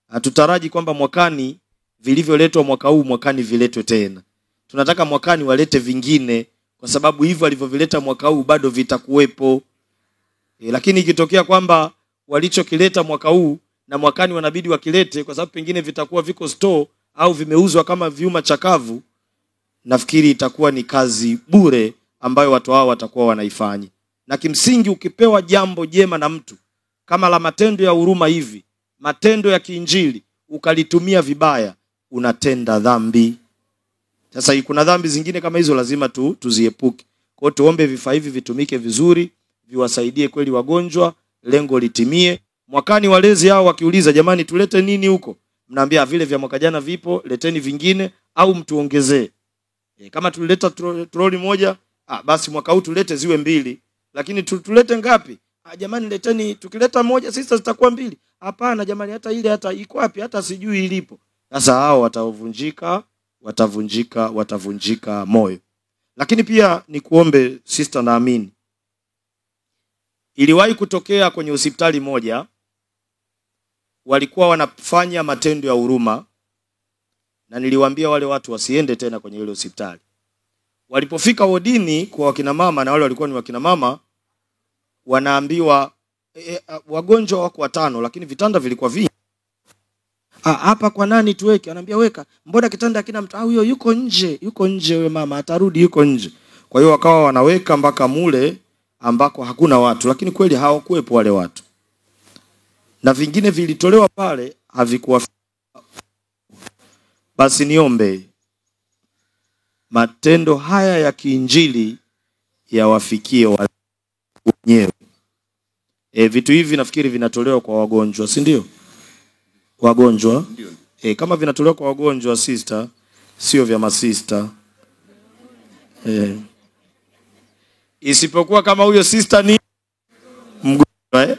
Hatutaraji kwamba mwakani vilivyoletwa mwaka huu mwakani viletwe tena. Tunataka mwakani walete vingine, kwa sababu hivyo walivyovileta mwaka huu bado vitakuwepo. Lakini ikitokea kwamba walichokileta mwaka huu na mwakani wanabidi wakilete, kwa sababu pengine vitakuwa viko store au vimeuzwa kama vyuma chakavu, nafikiri itakuwa ni kazi bure ambayo watu hao watakuwa wanaifanya. Na kimsingi ukipewa jambo jema na mtu kama la matendo ya huruma hivi, matendo ya kiinjili, ukalitumia vibaya, unatenda dhambi. Sasa kuna dhambi zingine kama hizo lazima tuziepuke. Kwa hiyo tuombe vifaa hivi vitumike vizuri, viwasaidie kweli wagonjwa, lengo litimie. Mwakani walezi hao wakiuliza, jamani tulete nini huko? Mnaambia vile vya mwaka jana vipo, leteni vingine au mtuongezee. Kama tulileta troli moja, basi mwaka huu tulete ziwe 2. Lakini tulete ngapi? Jamani leteni, tukileta moja sister zitakuwa mbili. Hapana jamani, hata ile hata iko wapi, hata sijui ilipo. Sasa hao watavunjika moyo. Lakini pia nikuombe sister, naamini iliwahi kutokea kwenye hospitali moja, walikuwa wanafanya matendo ya huruma, na niliwaambia wale watu wasiende tena kwenye ile hospitali. Walipofika wodini kwa wakina mama, na wale walikuwa ni wakina mama, wanaambiwa wagonjwa wako 5 lakini vitanda vilikuwa vingi. Hapa kwa nani tuweke? Anaambia weka. Mbona kitanda hakina mtu? Huyo yuko nje wewe mama, atarudi yuko nje. Kwa hiyo wakawa wanaweka mpaka mule ambako hakuna watu, lakini kweli hawakuwepo wale watu. Na vingine vilitolewa pale havikuwa. Basi niombe matendo haya ya kiinjili yawafikie wenyewe. Vitu hivi nafikiri vinatolewa kwa wagonjwa, si ndio? Wagonjwa? Kama vinatolewa kwa wagonjwa sister, sio vya masista. Isipokuwa kama huyo sister ni mgonjwa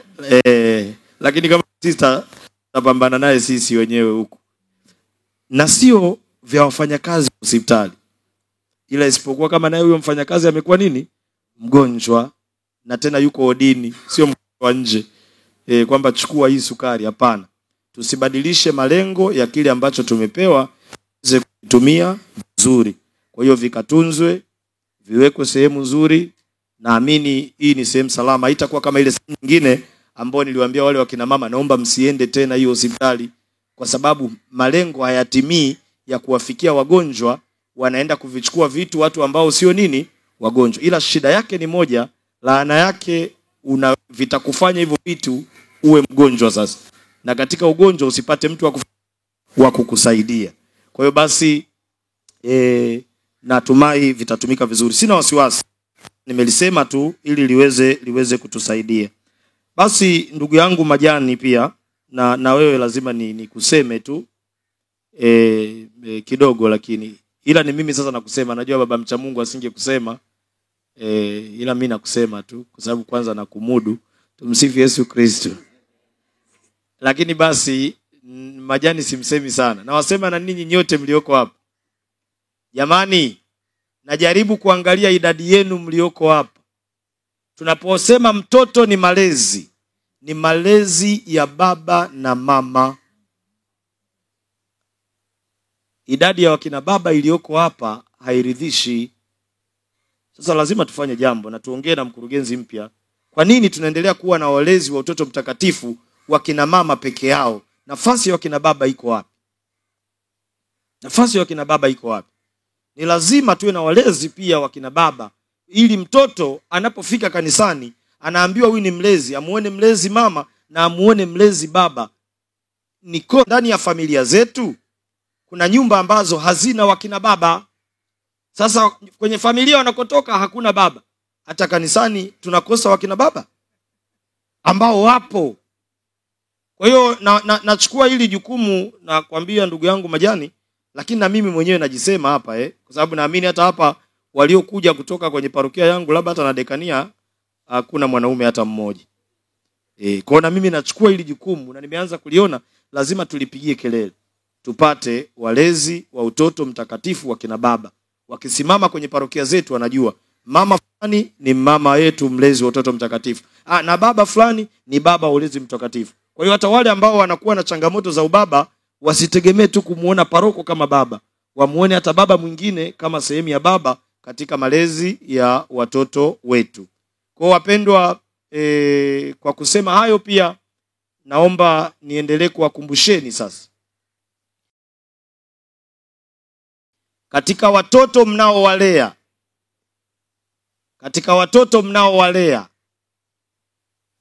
lakini kama sister tapambana naye sisi wenyewe huko. Na sio vya wafanyakazi hospitali. Ila isipokuwa kama naye huyo mfanyakazi amekuwa nini? Mgonjwa, na tena yuko odini, sio mgonjwa nje. Kwamba chukua hii sukari, hapana. Tusibadilishe malengo ya kile ambacho tumepewa kutumia vizuri. Kwa hiyo vikatunzwe, viwekwe sehemu nzuri. Naamini hii ni sehemu salama. Haitakuwa kama ile sehemu nyingine ambao niliwaambia wale wakina mama, naomba msiende tena hiyo hospitali kwa sababu malengo hayatimii ya kuwafikia wagonjwa, wanaenda kuvichukua vitu watu ambao sio nini? Wagonjwa. Ila shida yake ni moja, laana yake vitakufanya hivyo vitu uwe mgonjwa sasa. Na katika ugonjwa usipate mtu wa kukusaidia. Kwa hiyo basi natumai vitatumika vizuri. Sina wasiwasi. Nimelisema tu ili liweze kutusaidia. Basi ndugu yangu Majani pia na wewe lazima nikuseme tu kidogo, lakini ila ni mimi sasa nakusema. Najua baba mcha Mungu asinge kusema ila mimi nakusema tu kwa sababu kwanza nakumudu. Tumsifu Yesu Kristo. Lakini basi Majani simsemi sana. Na wasema na ninyi nyote mlioko hapa. Jamani, najaribu kuangalia idadi yenu mlioko hapa. Tunaposema mtoto ni malezi ya baba na mama. Idadi ya wakina baba iliyoko hapa hairidhishi. Sasa lazima tufanye jambo na tuongee na mkurugenzi mpya. Kwa nini tunaendelea kuwa na walezi wa utoto mtakatifu wakina mama peke yao? Nafasi ya wakina baba iko wapi? Ni lazima tuwe na walezi pia wakina baba, ili mtoto anapofika kanisani anaambiwa huyu ni mlezi, amuone mlezi mama na amuone mlezi baba. Niko ndani ya familia zetu kuna nyumba ambazo hazina wakina baba. Sasa kwenye familia wanakotoka hakuna baba. Hata kanisani tunakosa wakina baba ambao wapo. Kwa hiyo nachukua hili jukumu na kuambia ndugu yangu Majani, lakini na mimi mwenyewe najisema hapa kwa sababu naamini hata hapa waliokuja kutoka kwenye parokia yangu labda hata na dekania hakuna mwanaume hata mmoja. Kwa na mimi nachukua hili jukumu na nimeanza kuliona lazima tulipigie kelele. Tupate walezi wa utoto mtakatifu wa kina baba. Wakisimama kwenye parokia zetu wanajua mama fulani ni mama yetu mlezi wa utoto mtakatifu. Na baba fulani ni baba wa ulezi mtakatifu. Kwa hiyo hata wale ambao wanakuwa na changamoto za ubaba wasitegemee tu kumuona paroko kama baba. Wamuone hata baba mwingine kama sehemu ya baba katika malezi ya watoto wetu. Kwa wapendwa, kwa kusema hayo pia naomba niendelee kuwakumbusheni sasa. Katika watoto mnaowalea,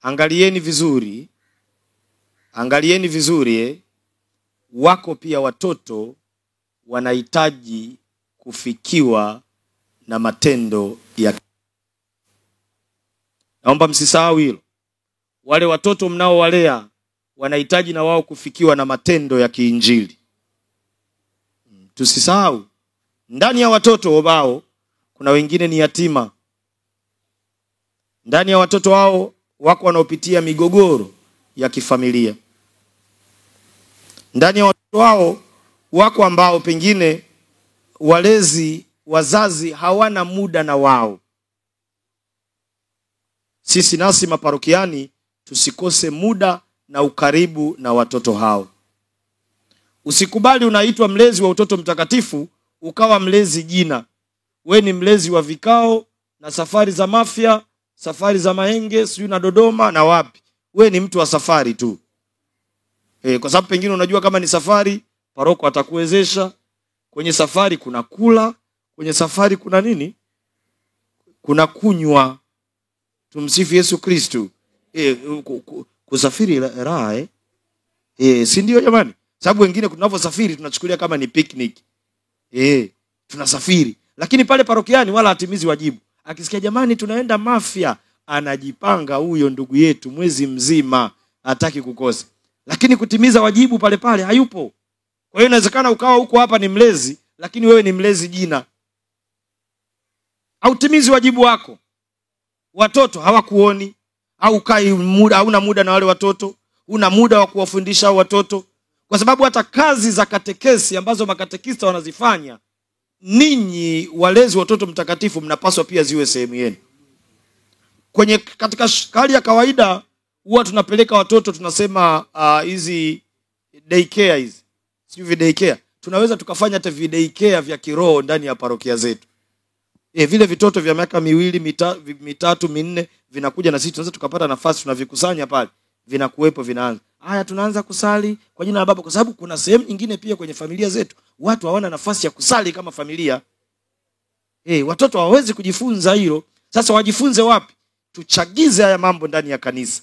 angalieni vizuri, wako pia watoto wanahitaji kufikiwa na matendo ya. Naomba msisahau hilo. Wale watoto mnaowalea wanahitaji na wao kufikiwa na matendo ya kiinjili. Tusisahau, ndani ya watoto wao kuna wengine ni yatima. Ndani ya watoto wao wako wanaopitia migogoro ya kifamilia. Ndani ya watoto wao wako ambao pengine walezi, wazazi hawana muda na wao. Sisi nasi maparokiani tusikose muda na ukaribu na watoto hao. Usikubali unaitwa mlezi wa utoto mtakatifu ukawa mlezi jina. We ni mlezi wa vikao na safari za Mafia, safari za Mahenge, sijui na Dodoma na wapi. We ni mtu wa safari tu. Kwa sababu pengine unajua kama ni safari, paroko atakuwezesha. Kwenye safari kuna kula, kwenye safari kuna nini? Kuna kunywa. Tumsifu Yesu Kristo. Kusafiri raha si ndio jamani? Sababu wengine tunaposafiri tunachukulia kama ni picnic. Tunasafiri. Lakini pale parokiani wala hatimizi wajibu. Akisikia jamani tunaenda Mafia, anajipanga huyo ndugu yetu mwezi mzima, hataki kukosa. Lakini kutimiza wajibu pale pale hayupo. Kwa hiyo inawezekana ukawa huko hapa ni mlezi, lakini wewe ni mlezi jina. Hautimizi wajibu wako. Watoto hawakuoni, au kai muda, hauna muda na wale watoto, una muda wa kuwafundisha hao watoto. Kwa sababu hata kazi za katekesi ambazo makatekista wanazifanya, ninyi walezi wa watoto mtakatifu mnapaswa pia ziwe sehemu yenu. Katika hali ya kawaida huwa tunapeleka watoto, tunasema hizi daycare hizi. Sio daycare. Tunaweza tukafanya hata daycare vya kiroho ndani ya parokia zetu. Vile vitoto vya miaka 2, 3, 4 vinakuja na sisi tunaweza tukapata nafasi tunavikusanya pale. Vinakuwepo vinaanza. Haya tunaanza kusali kwa jina la Baba, kwa sababu kuna sehemu nyingine pia kwenye familia zetu watu hawana nafasi ya kusali kama familia. Watoto hawawezi kujifunza hilo. Sasa wajifunze wapi? Tuchagize haya mambo ndani ya kanisa.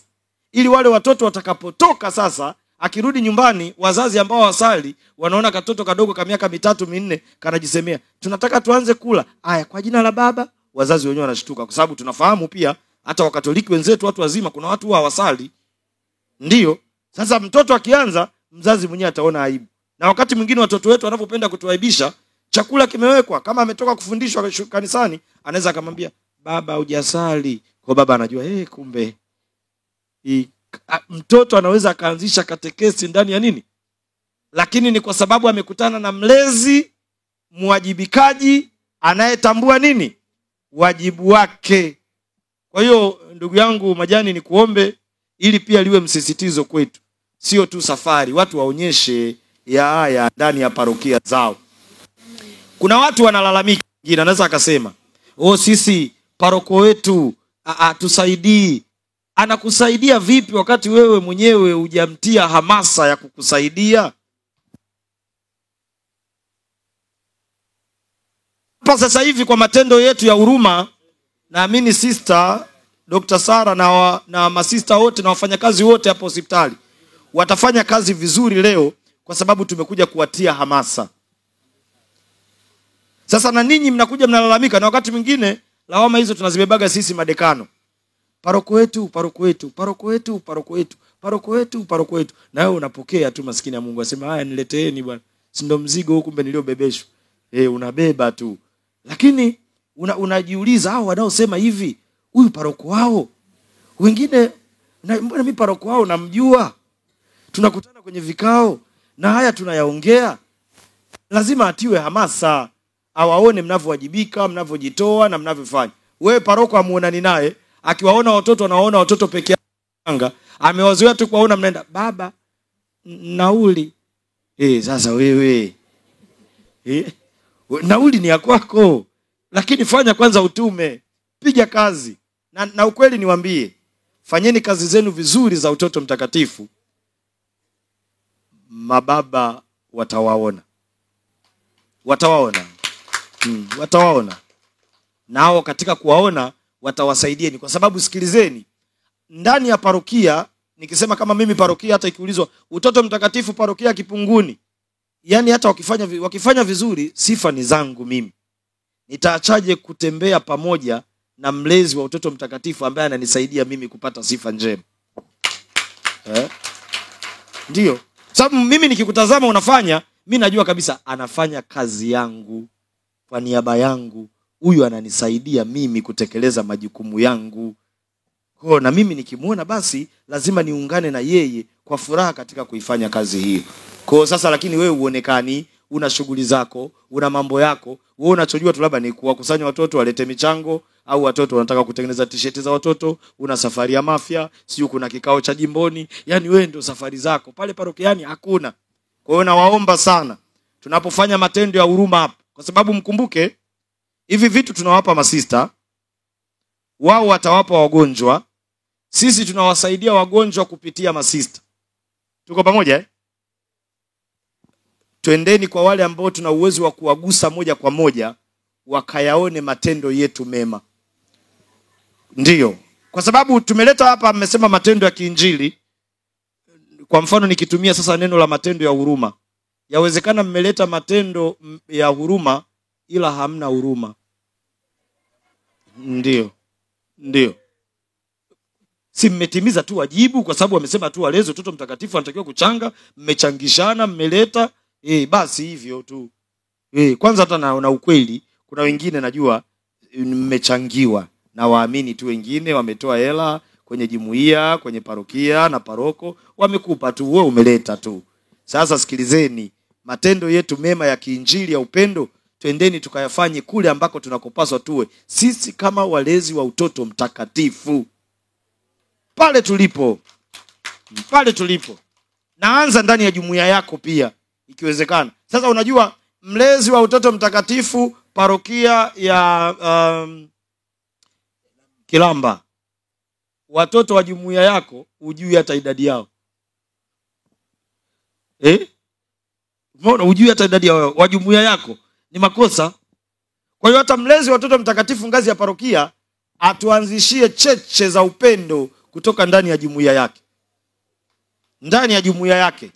Ili wale watoto watakapotoka sasa, akirudi nyumbani, wazazi ambao wasali wanaona katoto kadogo ka miaka 3, 4 kanajisemea, tunataka tuanze kula. Haya kwa jina la Baba, wazazi wenyewe wanashtuka kwa sababu tunafahamu pia hata Wakatoliki wenzetu watu wazima kuna watu hawasali. Ndio. Sasa mtoto akianza, mzazi mwenyewe ataona aibu. Na wakati mwingine watoto wetu wanapopenda kutuaibisha, chakula kimewekwa, kama ametoka kufundishwa kanisani, anaweza akamwambia, baba hujasali. Kwa baba anajua, kumbe. Mtoto anaweza akaanzisha katekesi ndani ya nini? Lakini ni kwa sababu amekutana na mlezi, mwajibikaji, anayetambua nini? Wajibu wake. Kwa hiyo ndugu yangu Majani, ni kuombe ili pia liwe msisitizo kwetu. Sio tu safari, watu waonyeshe haya ndani ya parokia zao. Kuna watu wanalalamika, mwingine anaweza akasema, sisi paroko wetu tusaidii. Anakusaidia vipi wakati wewe mwenyewe hujamtia hamasa ya kukusaidia? Sasa hivi kwa matendo yetu ya huruma, naamini sister Dr. Sara na masista wote na wafanyakazi wote hapo hospitali watafanya kazi vizuri leo, kwa sababu tumekuja kuwatia hamasa. Sasa na ninyi mnakuja mnalalamika, na wakati mwingine lawama hizo tunazibebaga sisi madekano. Paroko wetu, paroko wetu, paroko wetu, paroko wetu, paroko wetu, paroko wetu. Na wewe unapokea tu, maskini ya Mungu asema, haya nileteeni bwana. Si ndo mzigo huu kumbe niliobebeshwa. Unabeba tu. Lakini unajiuliza, hao wanaosema hivi, huyu paroko wao, wengine mbona mimi paroko wao namjua? Tunakutana kwenye vikao na haya tunayaongea. Lazima atiwe hamasa, awaone mnavyowajibika, mnavyojitoa na mnavyofanya. Wewe paroko amuonani naye, akiwaona watoto anaona watoto peke yake, amewazoea tu kuwaona mnaenda, baba nauli. Sasa wewe nauli ni ya kwako, lakini fanya kwanza utume, piga kazi. Na ukweli niwaambie, fanyeni kazi zenu vizuri za utoto mtakatifu, mababa watawaona. Watawaona. Nao katika kuwaona watawasaidieni, kwa sababu sikilizeni, ndani ya parokia, nikisema kama mimi parokia, hata ikiulizwa utoto mtakatifu parokia Kipunguni, yani hata wakifanya vizuri, sifa ni zangu mimi. Nitaachaje kutembea pamoja na mlezi wa utoto mtakatifu ambaye ananisaidia mimi kupata sifa njema? Ndio. Sababu mimi nikikutazama unafanya, mimi najua kabisa anafanya kazi yangu kwa niaba yangu. Huyu ananisaidia mimi kutekeleza majukumu yangu. Kwa na mimi nikimuona basi lazima niungane na yeye kwa furaha katika kuifanya kazi hiyo. Kwa sasa lakini wewe uonekani, una shughuli zako, una mambo yako, wewe unachojua tu labda ni kuwakusanya watoto walete michango, au watoto wanataka kutengeneza t-shirt za watoto, una safari ya mafia, sio kuna kikao cha jimboni, yani wewe ndio safari zako. Pale parokiani hakuna. Kwa hiyo nawaomba sana tunapofanya matendo ya huruma hapa, kwa sababu mkumbuke hivi vitu tunawapa masista, wao watawapa wagonjwa, sisi tunawasaidia wagonjwa kupitia masista. Tuko pamoja eh? Twendeni kwa wale ambao tuna uwezo wa kuwagusa moja kwa moja wakayaone matendo yetu mema. Ndiyo. Kwa sababu tumeleta hapa mmesema matendo ya kiinjili. Kwa mfano nikitumia sasa neno la matendo ya huruma. Yawezekana mmeleta matendo ya huruma ila hamna huruma. Ndiyo. Ndiyo. Si mmetimiza tu wajibu kwa sababu wamesema tu walezi watoto mtakatifu anatakiwa kuchanga, mmechangishana, mmeleta, basi hivyo tu. Kwanza hata na ukweli, kuna wengine najua mmechangiwa na waamini tu, wengine wametoa hela kwenye jumuiya, kwenye parokia na paroko, wamekupa tu, wewe umeleta tu. Sasa sikilizeni, matendo yetu mema ya kiinjili ya upendo twendeni tukayafanye kule ambako tunakopaswa tuwe sisi kama walezi wa utoto mtakatifu. Pale tulipo. Naanza ndani ya jumuiya yako pia ikiwezekana. Sasa unajua mlezi wa utoto mtakatifu parokia ya Kilamba, watoto wa jumuiya yako hujui hata idadi yao. Umeona, hujui hata idadi yao wa jumuiya yako, ni makosa. Kwa hiyo hata mlezi wa watoto mtakatifu ngazi ya parokia atuanzishie cheche za upendo kutoka ndani ya jumuiya yake. Ndani ya jumuiya yake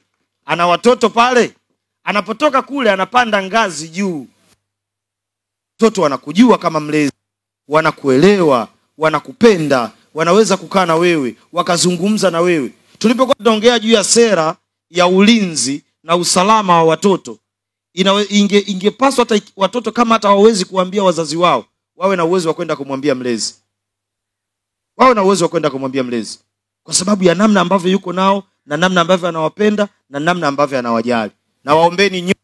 ana watoto pale, anapotoka kule anapanda ngazi juu. Watoto wanakujua kama mlezi, wanakuelewa, wanakupenda, wanaweza kukaa na wewe, wakazungumza na wewe. Tulipokuwa tunaongea juu ya sera ya ulinzi na usalama wa watoto, ingepaswa hata watoto kama hata hawawezi kuambia wazazi wao, wawe na uwezo wa kwenda kumwambia mlezi. Kwa sababu ya namna ambavyo yuko nao, na namna ambavyo anawapenda, na namna ambavyo anawajali. Na waombeni nyote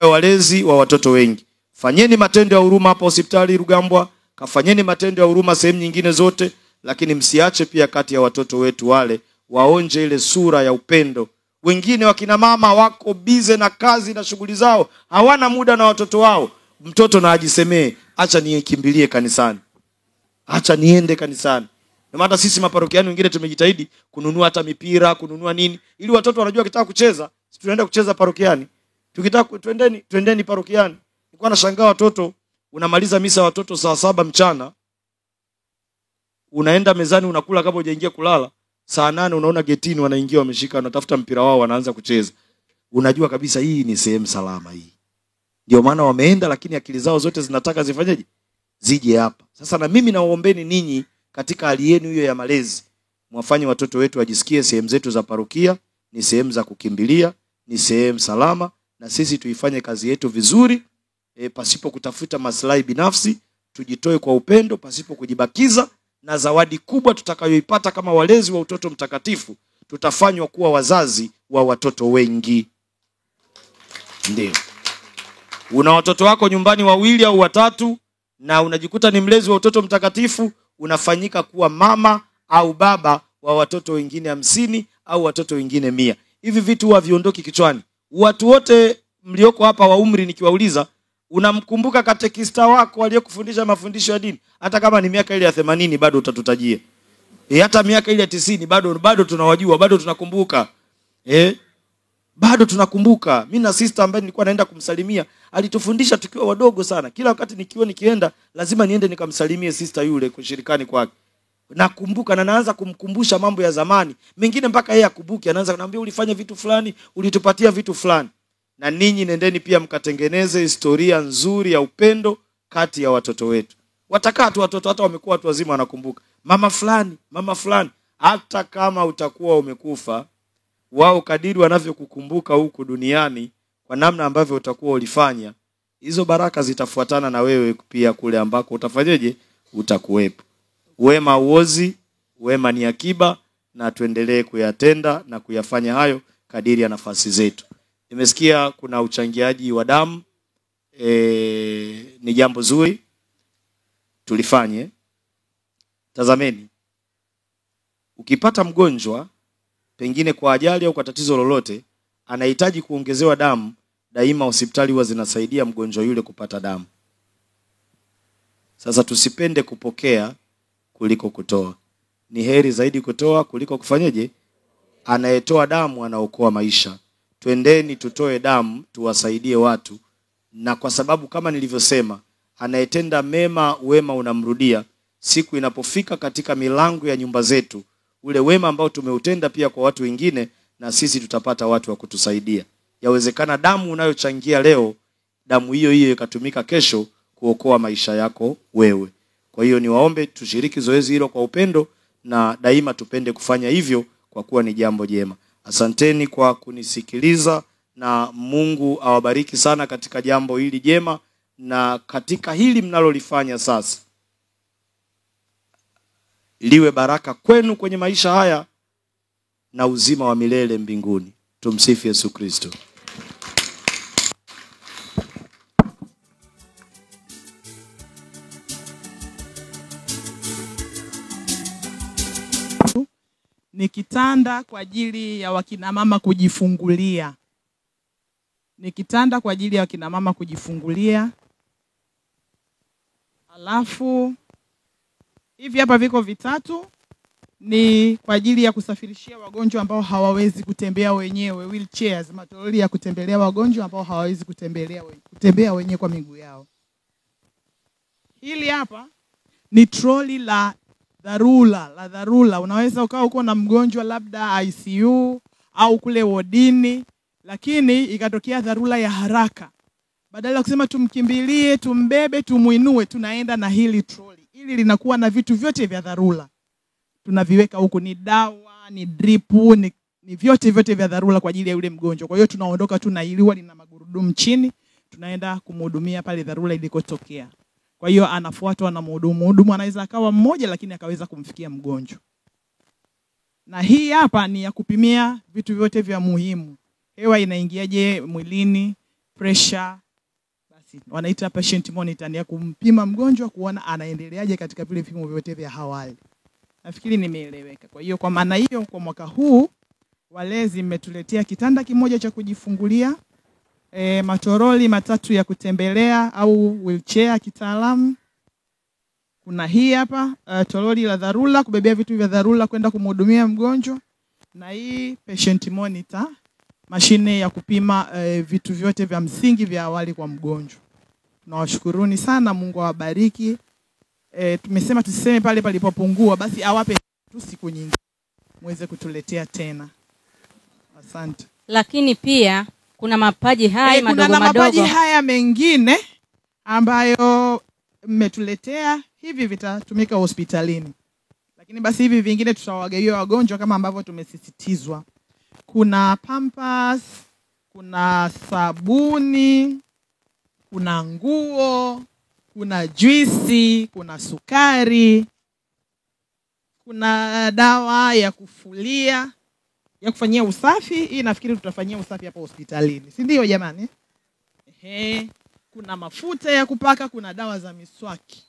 walezi wa watoto wengi. Fanyeni matendo ya huruma hapa hospitali Rugambwa, kafanyeni matendo ya huruma sehemu nyingine zote, lakini msiache pia kati ya watoto wetu wale waonje ile sura ya upendo. Wengine wakina mama wako bize na kazi na shughuli zao, hawana muda na watoto wao. Mtoto na ajisemee, acha nikimbilie kanisani, acha niende kanisani. Na maana sisi maparokiani wengine tumejitahidi kununua hata mipira, kununua nini, ili watoto wanajua kitaka kucheza, sisi tunaenda kucheza parokiani. Tukitaka twendeni parokiani. Nilikuwa nashangaa watoto, unamaliza misa watoto saa 7 mchana, unaenda mezani unakula kabla hujaingia kulala, saa 8 unaona getini wanaingia wameshika wanatafuta mpira wao wanaanza kucheza. Unajua kabisa hii ni sehemu salama hii. Ndio maana wameenda, lakini akili zao zote zinataka zifanyeje? Zije hapa. Sasa na mimi nawaombeni ninyi katika hali yenu hiyo ya malezi, mwafanye watoto wetu wajisikie sehemu zetu za parokia ni sehemu za kukimbilia, ni sehemu salama, na sisi tuifanye kazi yetu vizuri, pasipo kutafuta maslahi binafsi, tujitoe kwa upendo pasipo kujibakiza, na zawadi kubwa tutakayoipata kama walezi wa utoto mtakatifu, tutafanywa kuwa wazazi wa watoto wengi. Ndio. Una watoto wako nyumbani 2 au 3 na unajikuta ni mlezi wa utoto mtakatifu, unafanyika kuwa mama au baba wa watoto wengine 50 au watoto wengine 100. Hivi vitu huwa viondoki kichwani. Watu wote mlioko hapa wa umri nikiwauliza, unamkumbuka katekista wako aliyekufundisha mafundisho ya dini? Hata kama ni miaka ile ya 80 bado utatutajia. Hata miaka ile ya 90 bado tunawajua, bado tunakumbuka. Bado tunakumbuka. Mimi na sister ambaye nilikuwa naenda kumsalimia, alitufundisha tukiwa wadogo sana. Kila wakati nikienda lazima niende nikamsalimie sister yule kushirikani kwake. Nakumbuka na naanza kumkumbusha mambo ya zamani. Mengine mpaka yeye akumbuke, anaanza kuniambia ulifanya vitu fulani, ulitupatia vitu fulani. Na ninyi nendeni pia mkatengeneze historia nzuri ya upendo kati ya watoto wetu. Watakaa tu watoto hata wamekuwa watu wazima wanakumbuka. Mama fulani, hata kama utakuwa umekufa, wao kadiri wanavyokukumbuka huku duniani kwa namna ambavyo utakuwa ulifanya, hizo baraka zitafuatana na wewe pia kule ambako utafanyaje? Utakuwepo. Wema uozi Wema ni akiba, na tuendelee kuyatenda na kuyafanya hayo kadiri ya nafasi zetu. Nimesikia kuna uchangiaji wa damu. Ni jambo zuri, tulifanye. Tazameni, ukipata mgonjwa pengine kwa ajali au kwa tatizo lolote anahitaji kuongezewa damu, daima hospitali huwa zinasaidia mgonjwa yule kupata damu. Sasa tusipende kupokea kuliko kutoa. Ni heri zaidi kutoa kuliko kufanyeje? Anayetoa damu anaokoa maisha. Twendeni tutoe damu, tuwasaidie watu. Na kwa sababu kama nilivyosema, anayetenda mema wema unamrudia. Siku inapofika katika milango ya nyumba zetu, ule wema ambao tumeutenda pia kwa watu wengine, na sisi tutapata watu wa kutusaidia. Yawezekana damu unayochangia leo, damu hiyo hiyo ikatumika kesho kuokoa maisha yako wewe. Kwa hiyo niwaombe tushiriki zoezi hilo kwa upendo, na daima tupende kufanya hivyo kwa kuwa ni jambo jema. Asanteni kwa kunisikiliza, na Mungu awabariki sana katika jambo hili jema, na katika hili mnalolifanya sasa liwe baraka kwenu kwenye maisha haya na uzima wa milele mbinguni. Tumsifu Yesu Kristo. Ni kitanda kwa ajili ya wakina mama kujifungulia. Ni kitanda kwa ajili ya wakina mama kujifungulia. Alafu hivi hapa viko vitatu, ni kwa ajili ya kusafirishia wagonjwa ambao hawawezi kutembea wenyewe, wheelchairs, matoroli ya kutembelea wagonjwa ambao hawawezi kutembea wenyewe kwa miguu yao. Hili hapa ni troli la dharura. Unaweza ukawa uko na mgonjwa labda ICU au kule wodini, lakini ikatokea dharura ya haraka. Badala ya kusema tumkimbilie, tumbebe, tumuinue, tunaenda na hili troli. Hili linakuwa na vitu vyote vya dharura. Tunaviweka huku, ni dawa, ni drip, ni vyote vya dharura kwa ajili ya yule mgonjwa. Kwa hiyo tunaondoka tu na hili, lina magurudumu chini, tunaenda kumhudumia pale dharura ilikotokea. Kwa hiyo anafuatwa na mhudumu. Mhudumu anaweza akawa mmoja lakini akaweza kumfikia mgonjwa. Na hii hapa ni ya kupimia vitu vyote vya muhimu. Hewa inaingiaje mwilini, pressure, basi wanaita patient monitor, ni ya kumpima mgonjwa kuona anaendeleaje katika vile vipimo vyote vya awali. Nafikiri nimeeleweka. Kwa hiyo kwa maana hiyo, kwa mwaka huu walezi mmetuletea kitanda kimoja cha kujifungulia, matoroli 3 ya kutembelea au wheelchair kitaalamu. Kuna hii hapa toroli la dharura kubebea vitu vya dharura kwenda kumhudumia mgonjwa, na hii patient monitor, mashine ya kupima vitu vyote vya msingi vya awali kwa mgonjwa. Tunawashukuruni sana, Mungu awabariki. Tumesema tusiseme pale palipopungua, basi awape tu siku nyingi muweze kutuletea tena. Asante. Lakini pia kuna mapaji haya madogo kuna madogo. Mapaji haya mengine ambayo mmetuletea, hivi vitatumika hospitalini. Lakini basi hivi vingine tutawagawia wagonjwa kama ambavyo tumesisitizwa. Kuna pampers, kuna sabuni, kuna nguo, kuna juisi, kuna sukari, kuna dawa ya kufulia, ya kufanyia usafi. Hii nafikiri tutafanyia usafi hapa hospitalini, si ndio jamani? Kuna mafuta ya kupaka, kuna dawa za miswaki,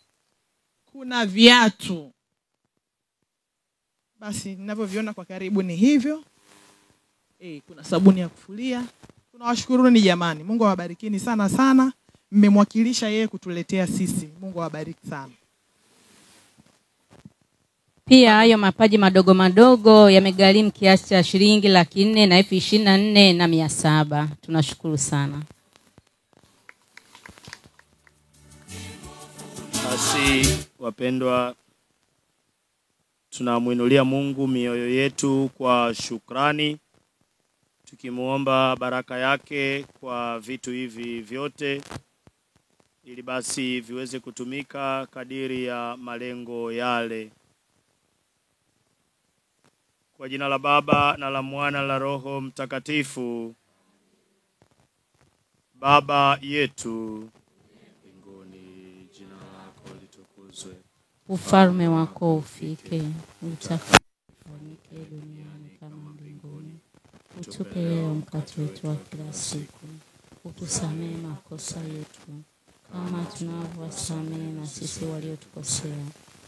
kuna viatu. Basi ninavyoviona kwa karibu ni hivyo. Kuna sabuni ya kufulia. Tunawashukuruni jamani. Mungu awabarikini sana sana. Mmemwakilisha yeye kutuletea sisi. Mungu awabariki sana. Pia hayo mapaji madogo madogo yamegharimu kiasi cha shilingi 424,700. Tunashukuru sana. Basi wapendwa, tunamuinulia Mungu mioyo yetu kwa shukrani, tukimuomba baraka yake kwa vitu hivi vyote, ili basi viweze kutumika kadiri ya malengo yale. Kwa jina la Baba na la Mwana na la Roho Mtakatifu. Baba yetu mbinguni, jina lako litukuzwe. ufalme wako ufike, utakalo lifanyike duniani kama mbinguni. Utupe leo mkate wetu wa kila siku. Utusamehe makosa yetu kama tunavyowasamehe na sisi waliotukosea.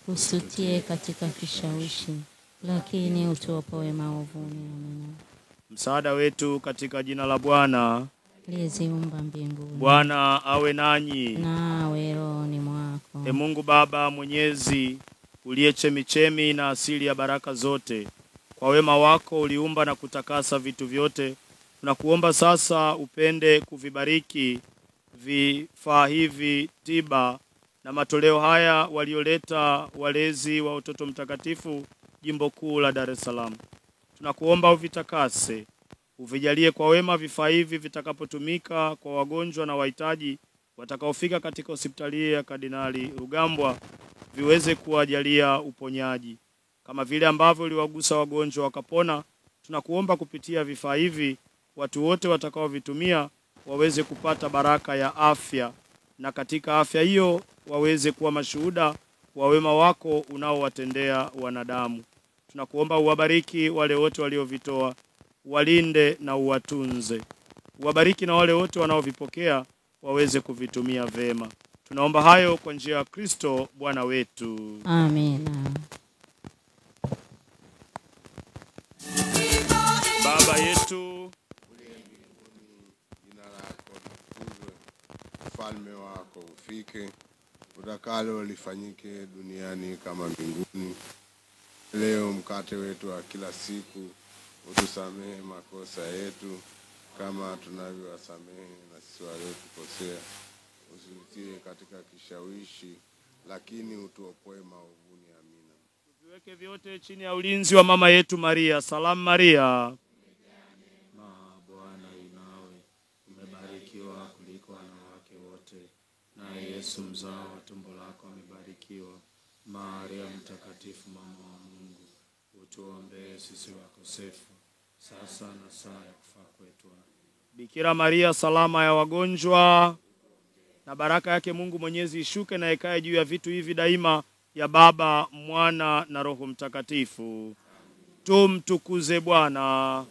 Usitutie katika kishawishi, lakini utuopoe maovuni. Amina. Msaada wetu katika jina la Bwana Aliyeziumba mbinguni. Bwana awe nanyi. Na awe rohoni mwako. E Mungu Baba Mwenyezi, uliye chemichemi na asili ya baraka zote, kwa wema wako uliumba na kutakasa vitu vyote. Tunakuomba sasa upende kuvibariki vifaa hivi tiba na matoleo haya walioleta walezi wa Utoto Mtakatifu Jimbo Kuu la Dar es Salaam. Tunakuomba uvitakase, uvijalie kwa wema vifaa hivi vitakapotumika kwa wagonjwa na wahitaji watakaofika katika hospitali ya Kardinali Rugambwa, viweze kuwajalia uponyaji. Kama vile ambavyo uliwagusa wagonjwa wakapona, tunakuomba kupitia vifaa hivi watu wote watakaovitumia waweze kupata baraka ya afya, na katika afya hiyo waweze kuwa mashuhuda wa wema wako unaowatendea wanadamu. Tunakuomba uwabariki wale wote waliovitoa, walinde na uwatunze. Uwabariki na wale wote wanaovipokea waweze kuvitumia vema. Tunaomba hayo kwa njia ya Kristo Bwana wetu. Amina. Baba yetu uliye mbinguni, jina lako litukuzwe, ufalme wako ufike, utakalo lifanyike duniani kama mbinguni. Leo mkate wetu wa kila siku, utusamehe makosa yetu kama tunavyowasamehe na sisi waliotukosea. Usitie katika kishawishi, lakini utuopoe maovuni. Amina. Tuviweke vyote chini ya ulinzi wa mama yetu Maria. Salamu Maria, Bwana inawe, umebarikiwa kuliko wanawake wote, na Yesu mzao wa tumbo lako amebarikiwa. Maria mtakatifu, mama wa Mungu, utuombee sisi wakosefu, sasa na saa ya kufa kwetu. Bikira Maria, salama ya wagonjwa, na baraka yake Mungu Mwenyezi ishuke na ikae juu ya vitu hivi daima, ya Baba, Mwana na Roho Mtakatifu. Tumtukuze Bwana.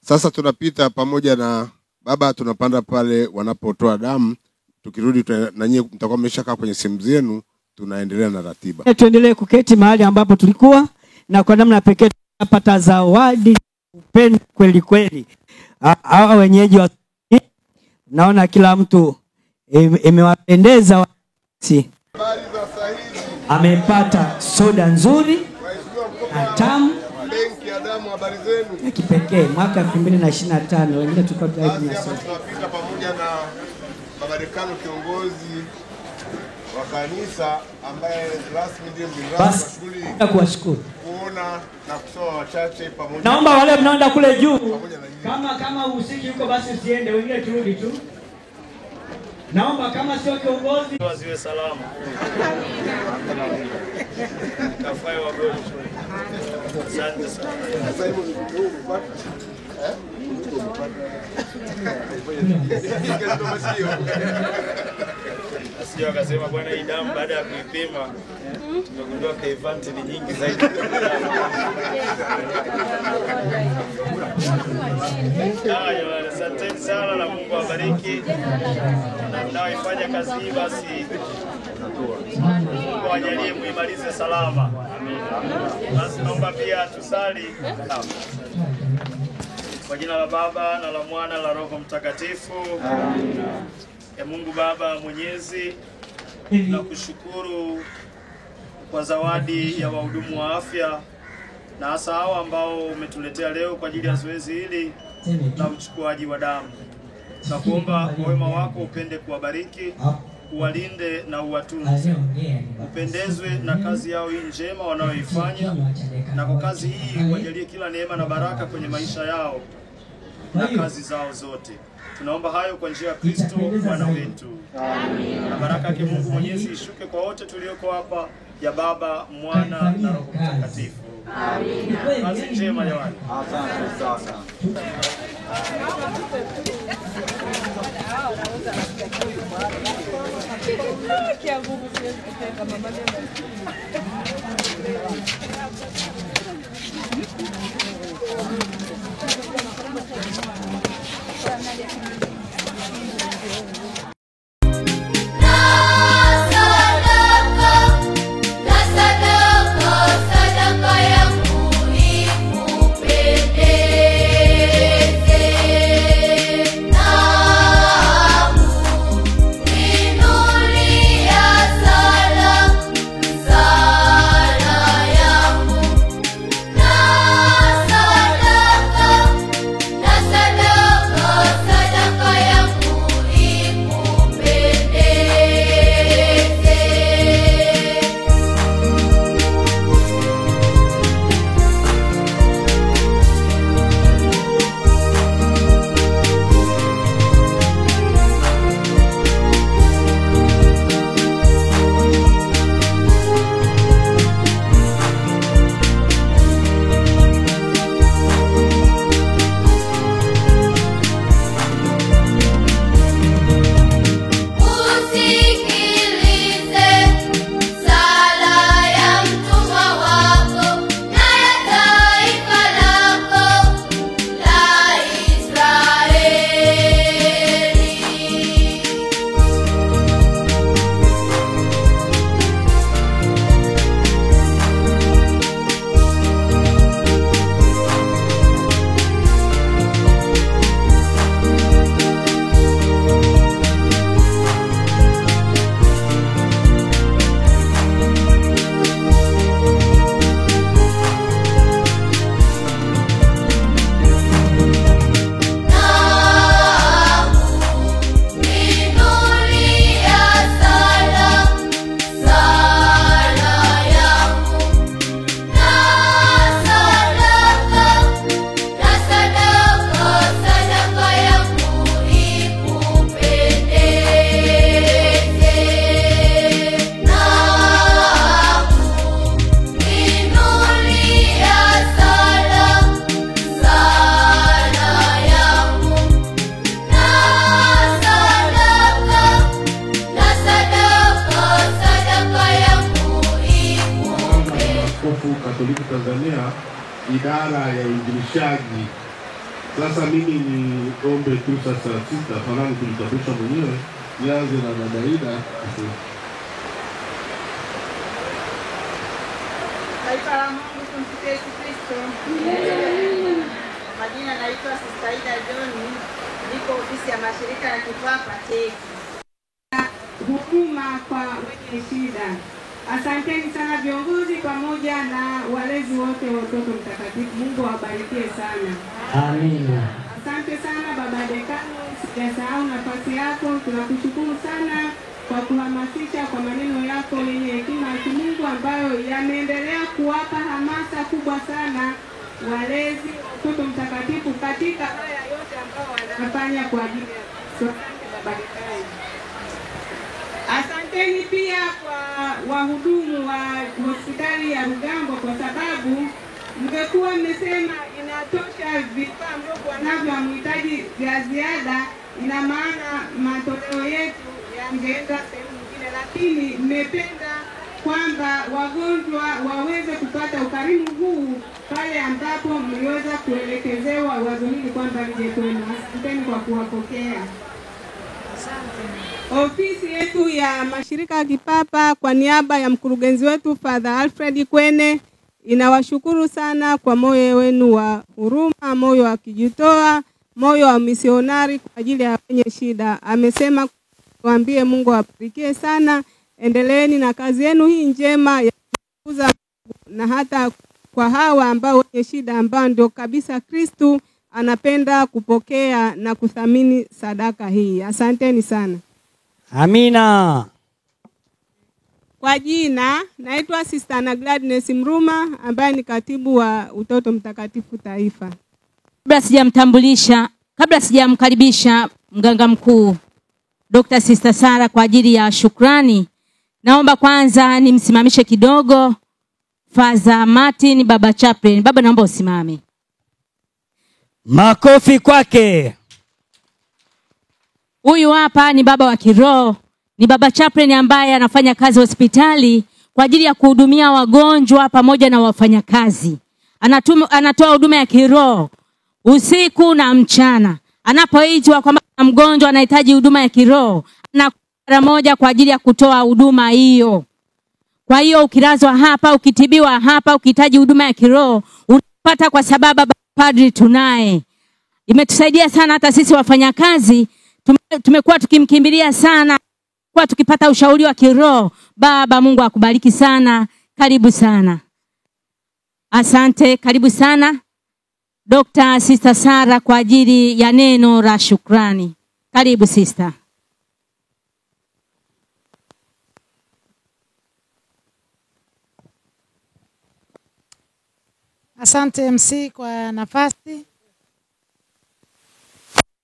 Sasa tunapita pamoja na baba, tunapanda pale wanapotoa damu. Tukirudi na nyinyi mtakuwa mmeshakaa kwenye sehemu zenu, tunaendelea na ratiba. Tuendelee kuketi mahali ambapo tulikuwa, na kwa namna pekee tunapata zawadi upendo kweli kweli. Hawa wenyeji wa naona kila mtu imewapendeza. Habari za sahihi. Amepata soda nzuri na tamu. Benki ya damu, habari zenu? Ya kipekee mwaka 2025, wengine tulikuwa tunaitumia soda. Tunapita pamoja na Baba Dekano, kiongozi wa kanisa ambaye rasmi ndiye mgeni Basi na kuwashukuru. kuona na kusoma wachache pamoja. Naomba wale mnaenda kule juu, kama uhusiki huko basi usiende, wengine turudi tu. Naomba kama sio kiongozi Waziwe salama. Kafaya wagonjwa. Asante sana. Sasa hivi ndio umepata. Asio akasema bwana, hii damu baada ya kuipima tumegundua kaivante ni nyingi zaidi. Haya, asante sana na Mungu awabariki. Na mnaoifanya kazi hii basi Mungu awajalie muimalize salama. Amina. Basi naomba pia tusali. Kwa jina la Baba na la Mwana na la Roho Mtakatifu. Amina. Ya Mungu Baba Mwenyezi, nakushukuru kwa zawadi ya wahudumu wa afya, na hasa hao ambao umetuletea leo kwa ajili ya zoezi hili na uchukuaji wa damu. Nakuomba wema wako upende kuwabariki, uwalinde na uwatunze. Upendezwe na kazi yao hii njema wanayoifanya, na kwa kazi hii wajalie kila neema na baraka kwenye maisha yao na kazi zao zote. Tunaomba hayo kwa njia ya Kristo Bwana wetu. Amen. Na baraka yake Mungu Mwenyezi ishuke kwa wote tulioko hapa, ya Baba, Mwana na Roho Mtakatifu. Amen. Kazi njema jamani. Asante sana. Katoliki Tanzania, idara ya uinjilishaji. Sasa mimi ni ombe tu sasa sita fanani kujitambulisha mwenyewe, nianze na dada Ida. Taifa la Mungu, tumsikie Yesu Kristo. Majina naitwa Sister Ida John, niko ofisi ya mashirika ya kipapa TEC. Huduma kwa wenye shida. Asanteni sana viongozi pamoja na walezi wote wa Utoto Mtakatifu. Mungu awabarikie sana. Amina. Asante sana baba dekano, sijasahau nafasi yako. Tunakushukuru sana kwa kuhamasisha kwa maneno yako yenye hekima ya Mungu ambayo yameendelea kuwapa hamasa kubwa sana walezi wa Utoto Mtakatifu katika haya yote ambao wanafanya kwa ajili ya baba dekano. Asanteni pia kwa wahudumu wa hospitali ya Rugambo kwa sababu mngekuwa mmesema inatosha vifaa ambavyo wanavyo mhitaji vya ziada, ina maana matoleo yetu yangeenda sehemu nyingine, lakini mmependa kwamba wagonjwa waweze kupata ukarimu huu pale ambapo mliweza kuelekezewa wazo hili kwamba lije kwenu. Asanteni kwa kuwapokea. Ofisi yetu ya mashirika ya kipapa kwa niaba ya mkurugenzi wetu Father Alfred Kwene inawashukuru sana kwa moyo wenu wa huruma, moyo wa kujitoa, moyo wa misionari kwa ajili ya wenye shida. Amesema tuambie Mungu awabarikie sana, endeleeni na kazi yenu hii njema ya kukuza na hata kwa hawa ambao wenye shida ambao ndio kabisa Kristo anapenda kupokea na kuthamini sadaka hii. Asanteni sana. Amina. Kwa jina naitwa Sister Ana Gladness Mruma ambaye ni katibu wa Utoto Mtakatifu Taifa. Kabla sijamkaribisha mganga mkuu Dr. Sister Sara kwa ajili ya shukrani, naomba kwanza nimsimamishe kidogo Father Martin Baba Chaplain. Baba, naomba usimame. Makofi kwake. Huyu hapa ni baba wa kiroho ni baba chaplain ambaye anafanya kazi hospitali kwa ajili ya kuhudumia wagonjwa pamoja na wafanyakazi. Anatoa huduma ya kiroho usiku na mchana. Anapoitwa kwamba mgonjwa anahitaji huduma ya kiroho, anakuja moja kwa ajili ya kutoa huduma hiyo. Kwa hiyo ukilazwa hapa, ukitibiwa hapa, ukihitaji huduma ya kiroho, unapata kwa sababu padri tunaye. Imetusaidia sana hata sisi wafanyakazi, tumekuwa tukimkimbilia sana kwa tukipata ushauri wa kiroho. Baba Mungu akubariki sana. Karibu sana. Asante, karibu sana. Dr. Sister Sara kwa ajili ya neno la shukrani. Karibu sister. Asante MC kwa nafasi.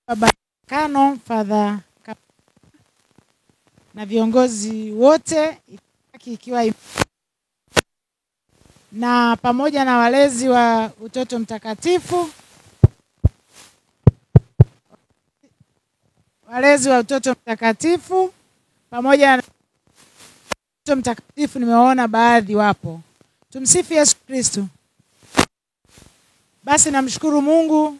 Baba Kano, Father na viongozi wote ikiwa na pamoja na walezi wa Utoto Mtakatifu. Walezi wa Utoto Mtakatifu pamoja na Utoto Mtakatifu, nimewaona baadhi wapo. Tumsifu Yesu Kristo. Basi namshukuru Mungu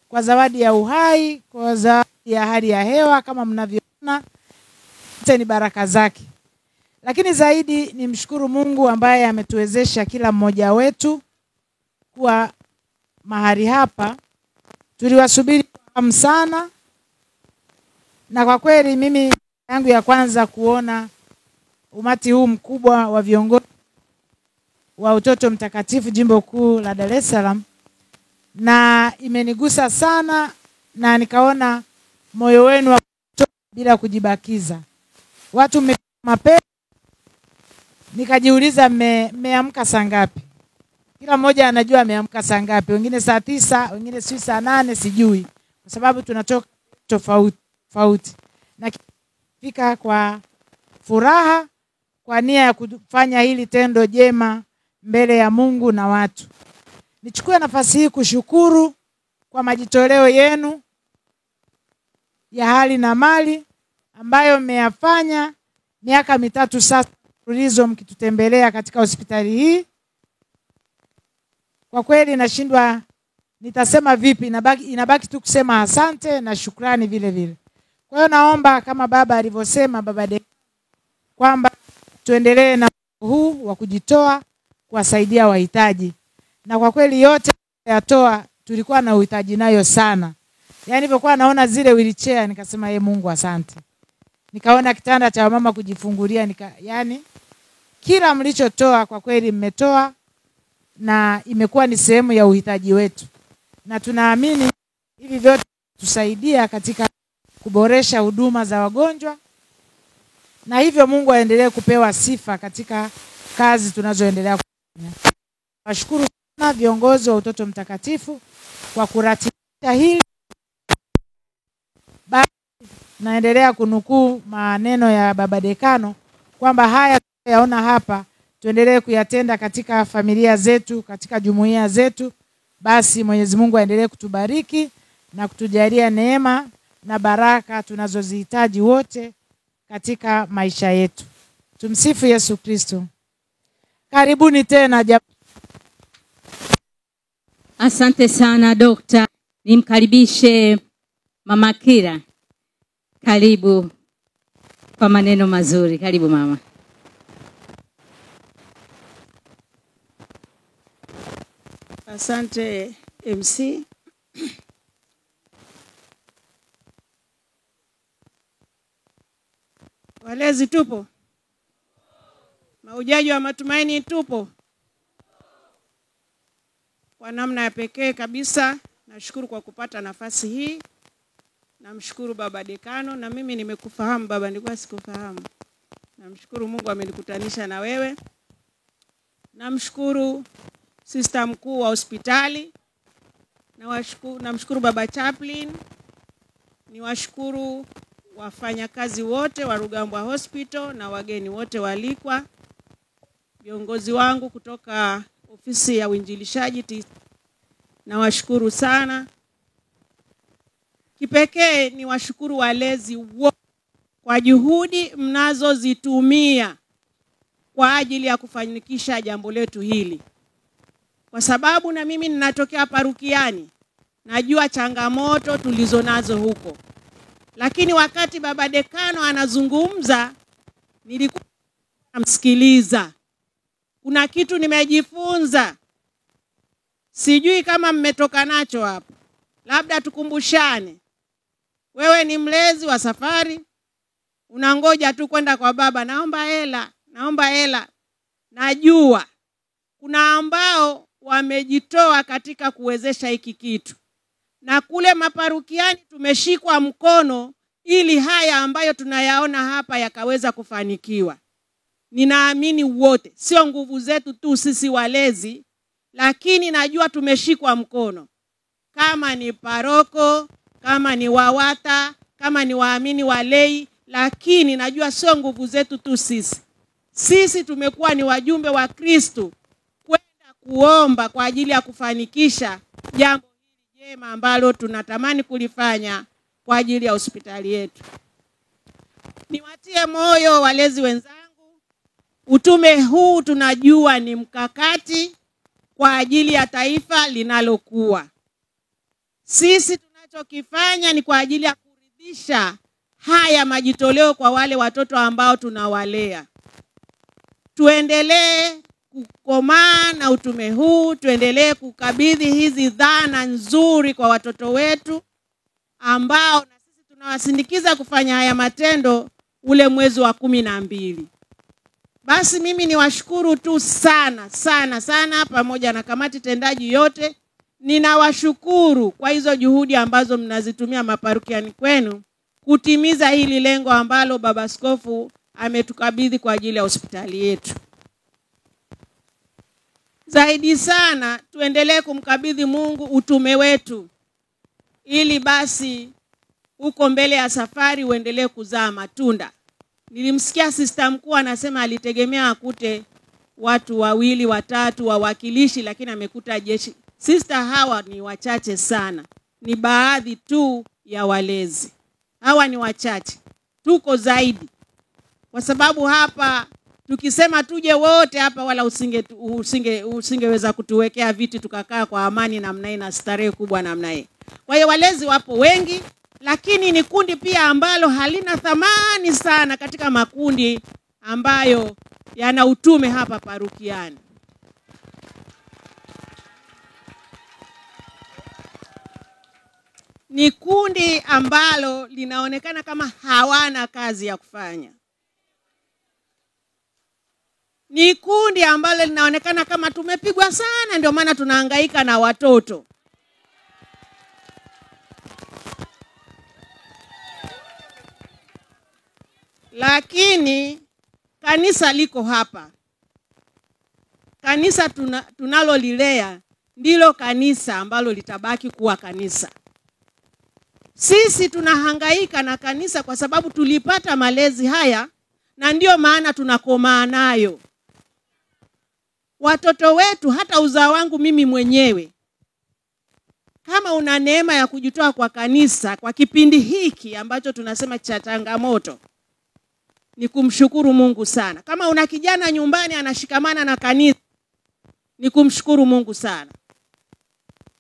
kwa zawadi ya uhai, kwa zawadi ya hali ya hewa kama mnavyoona. Ni baraka zake. Lakini zaidi nimshukuru Mungu ambaye ametuwezesha kila mmoja wetu kuwa mahali hapa. Tuliwasubiri kwa hamu sana. Na kwa kweli mimi yangu ya kwanza kuona umati huu mkubwa wa viongozi wa Utoto Mtakatifu Jimbo Kuu la Dar es Salaam, na imenigusa sana, na nikaona moyo wenu wa bila kujibakiza. Watu mapema, nikajiuliza mmeamka saa ngapi? Kila mmoja anajua ameamka saa ngapi. Wengine saa 9, wengine saa 8, sijui. Kwa sababu tunatoka tofauti. Na kifika kwa furaha, kwa nia ya kufanya hili tendo jema mbele ya Mungu na watu. Nichukue nafasi hii kushukuru kwa majitoleo yenu ya hali na mali ambayo mmeyafanya miaka 3 sasa mfululizo mkitutembelea katika hospitali hii. Kwa kweli nashindwa nitasema vipi, inabaki tu kusema asante na shukrani vile vile. Kwa hiyo naomba kama baba alivyosema, baba de, kwamba tuendelee na huu wa kujitoa kuwasaidia wahitaji. Na kwa kweli yote yatoa tulikuwa na uhitaji nayo sana. Yaani nilipokuwa naona zile wheelchair nikasema Mungu asante. Nikaona kitanda cha mama kujifungulia, yani kila mlichotoa kwa kweli mmetoa, na imekuwa ni sehemu ya uhitaji wetu. Na tunaamini hivi vyote tusaidia katika kuboresha huduma za wagonjwa, na hivyo Mungu aendelee kupewa sifa katika kazi tunazoendelea kufanya. Nashukuru sana viongozi wa Utoto Mtakatifu kwa kuratibisha hili. Naendelea kunukuu maneno ya Baba Dekano kwamba haya tunayaona hapa tuendelee kuyatenda katika familia zetu, katika jumuiya zetu. Basi Mwenyezi Mungu aendelee kutubariki na kutujalia neema na baraka tunazozihitaji wote katika maisha yetu. Tumsifu Yesu Kristo. Karibuni tena. Asante sana Dokta. Nimkaribishe Mama Kira. Karibu kwa maneno mazuri. Karibu mama. Asante MC. Walezi tupo? Mahujaji wa matumaini tupo? Kwa namna ya pekee kabisa nashukuru kwa kupata nafasi hii. Namshukuru Baba Dekano, na mimi nimekufahamu baba, nilikuwa sikufahamu. Namshukuru Mungu amenikutanisha na wewe. Namshukuru sister mkuu wa hospitali. Namshukuru Baba Chaplain. Niwashukuru wafanyakazi wote wa Rugambwa Hospital na wageni wote walikwa. Viongozi wangu kutoka ofisi ya uinjilishaji, nawashukuru sana. Kipekee ni washukuru walezi wote kwa juhudi mnazozitumia kwa ajili ya kufanikisha jambo letu hili. Kwa sababu na mimi ninatokea parokiani, najua changamoto tulizonazo huko. Lakini wakati baba dekano anazungumza, nilikuwa namsikiliza. Kuna kitu nimejifunza. Sijui kama mmetoka nacho hapo. Labda tukumbushane. Wewe ni mlezi wa safari, unangoja tu kwenda kwa baba, naomba hela. Najua kuna ambao wamejitoa katika kuwezesha hiki kitu. Na kule maparukiani tumeshikwa mkono ili haya ambayo tunayaona hapa yakaweza kufanikiwa. Ninaamini wote, sio nguvu zetu tu sisi walezi, lakini najua tumeshikwa mkono. Kama ni paroko, kama ni wawata, kama ni waamini walei, lakini najua sio nguvu zetu tu sisi. Sisi tumekuwa ni wajumbe wa Kristo kwenda kuomba kwa ajili ya kufanikisha jambo hili jema ambalo tunatamani kulifanya kwa ajili ya hospitali yetu. Niwatie moyo walezi wenzangu, utume huu tunajua ni mkakati kwa ajili ya taifa linalokuwa. Sisi tunachokifanya ni kwa ajili ya kuridhisha haya majitoleo kwa wale watoto ambao tunawalea. Tuendelee kukomaa na utume huu, tuendelee kukabidhi hizi dhana nzuri kwa watoto wetu ambao na sisi tunawasindikiza kufanya haya matendo ule mwezi wa 12. Basi mimi niwashukuru tu sana pamoja na kamati tendaji yote. Ninawashukuru kwa hizo juhudi ambazo mnazitumia maparukiani kwenu kutimiza hili lengo ambalo baba askofu ametukabidhi kwa ajili ya hospitali yetu. Zaidi sana tuendelee kumkabidhi Mungu utume wetu ili basi uko mbele ya safari uendelee kuzaa matunda. Nilimsikia sister mkuu anasema alitegemea akute watu 2, 3 wawakilishi, lakini amekuta jeshi. Sister, hawa ni wachache sana. Ni baadhi tu ya walezi. Hawa ni wachache. Tuko zaidi. Kwa sababu hapa tukisema tuje wote hapa wala usingeweza kutuwekea viti tukakaa kwa amani namna hii na starehe kubwa namna hii. Kwa hiyo walezi wapo wengi, lakini ni kundi pia ambalo halina thamani sana katika makundi ambayo yana utume hapa parukiani. Ni kundi ambalo linaonekana kama hawana kazi ya kufanya. Ni kundi ambalo linaonekana kama tumepigwa sana ndio maana tunahangaika na watoto. Lakini kanisa liko hapa. Kanisa tunalolilea ndilo kanisa ambalo litabaki kuwa kanisa. Sisi tunahangaika na kanisa kwa sababu tulipata malezi haya na ndio maana tunakomaa nayo. Watoto wetu, hata uzao wangu mimi mwenyewe, kama una neema ya kujitoa kwa kanisa kwa kipindi hiki ambacho tunasema cha changamoto, ni kumshukuru Mungu sana. Kama una kijana nyumbani anashikamana na kanisa, ni kumshukuru Mungu sana.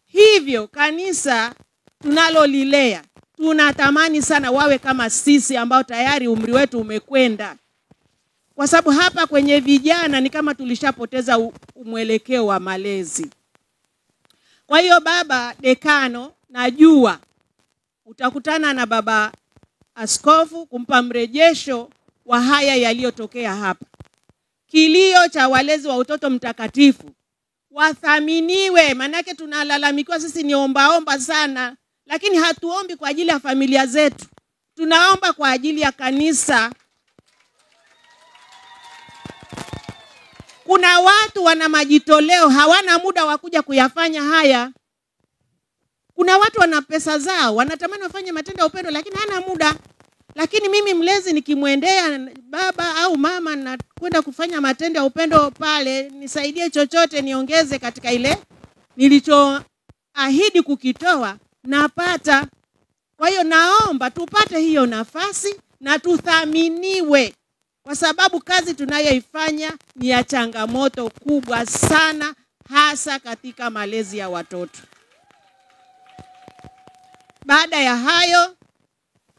Hivyo kanisa tunalolilea tunatamani sana wawe kama sisi ambao tayari umri wetu umekwenda. Kwa sababu hapa kwenye vijana ni kama tulishapoteza mwelekeo wa malezi. Kwa hiyo baba dekano, najua utakutana na baba askofu kumpa mrejesho wa haya yaliyotokea hapa. Kilio cha walezi wa utoto mtakatifu wathaminiwe, manake tunalalamikiwa sisi ni omba sana, lakini hatuombi kwa ajili ya familia zetu. Tunaomba kwa ajili ya kanisa. Kuna watu wana majitoleo, hawana muda wa kuja kuyafanya haya. Kuna watu wana pesa zao, wanatamani wafanye matendo ya upendo lakini hana muda. Lakini mimi mlezi nikimwendea baba au mama na kwenda kufanya matendo ya upendo pale, nisaidie chochote niongeze katika ile nilichoahidi kukitoa, napata. Kwa hiyo naomba tupate hiyo nafasi na tuthaminiwe, kwa sababu kazi tunayoifanya ni ya changamoto kubwa sana, hasa katika malezi ya watoto. Baada ya hayo,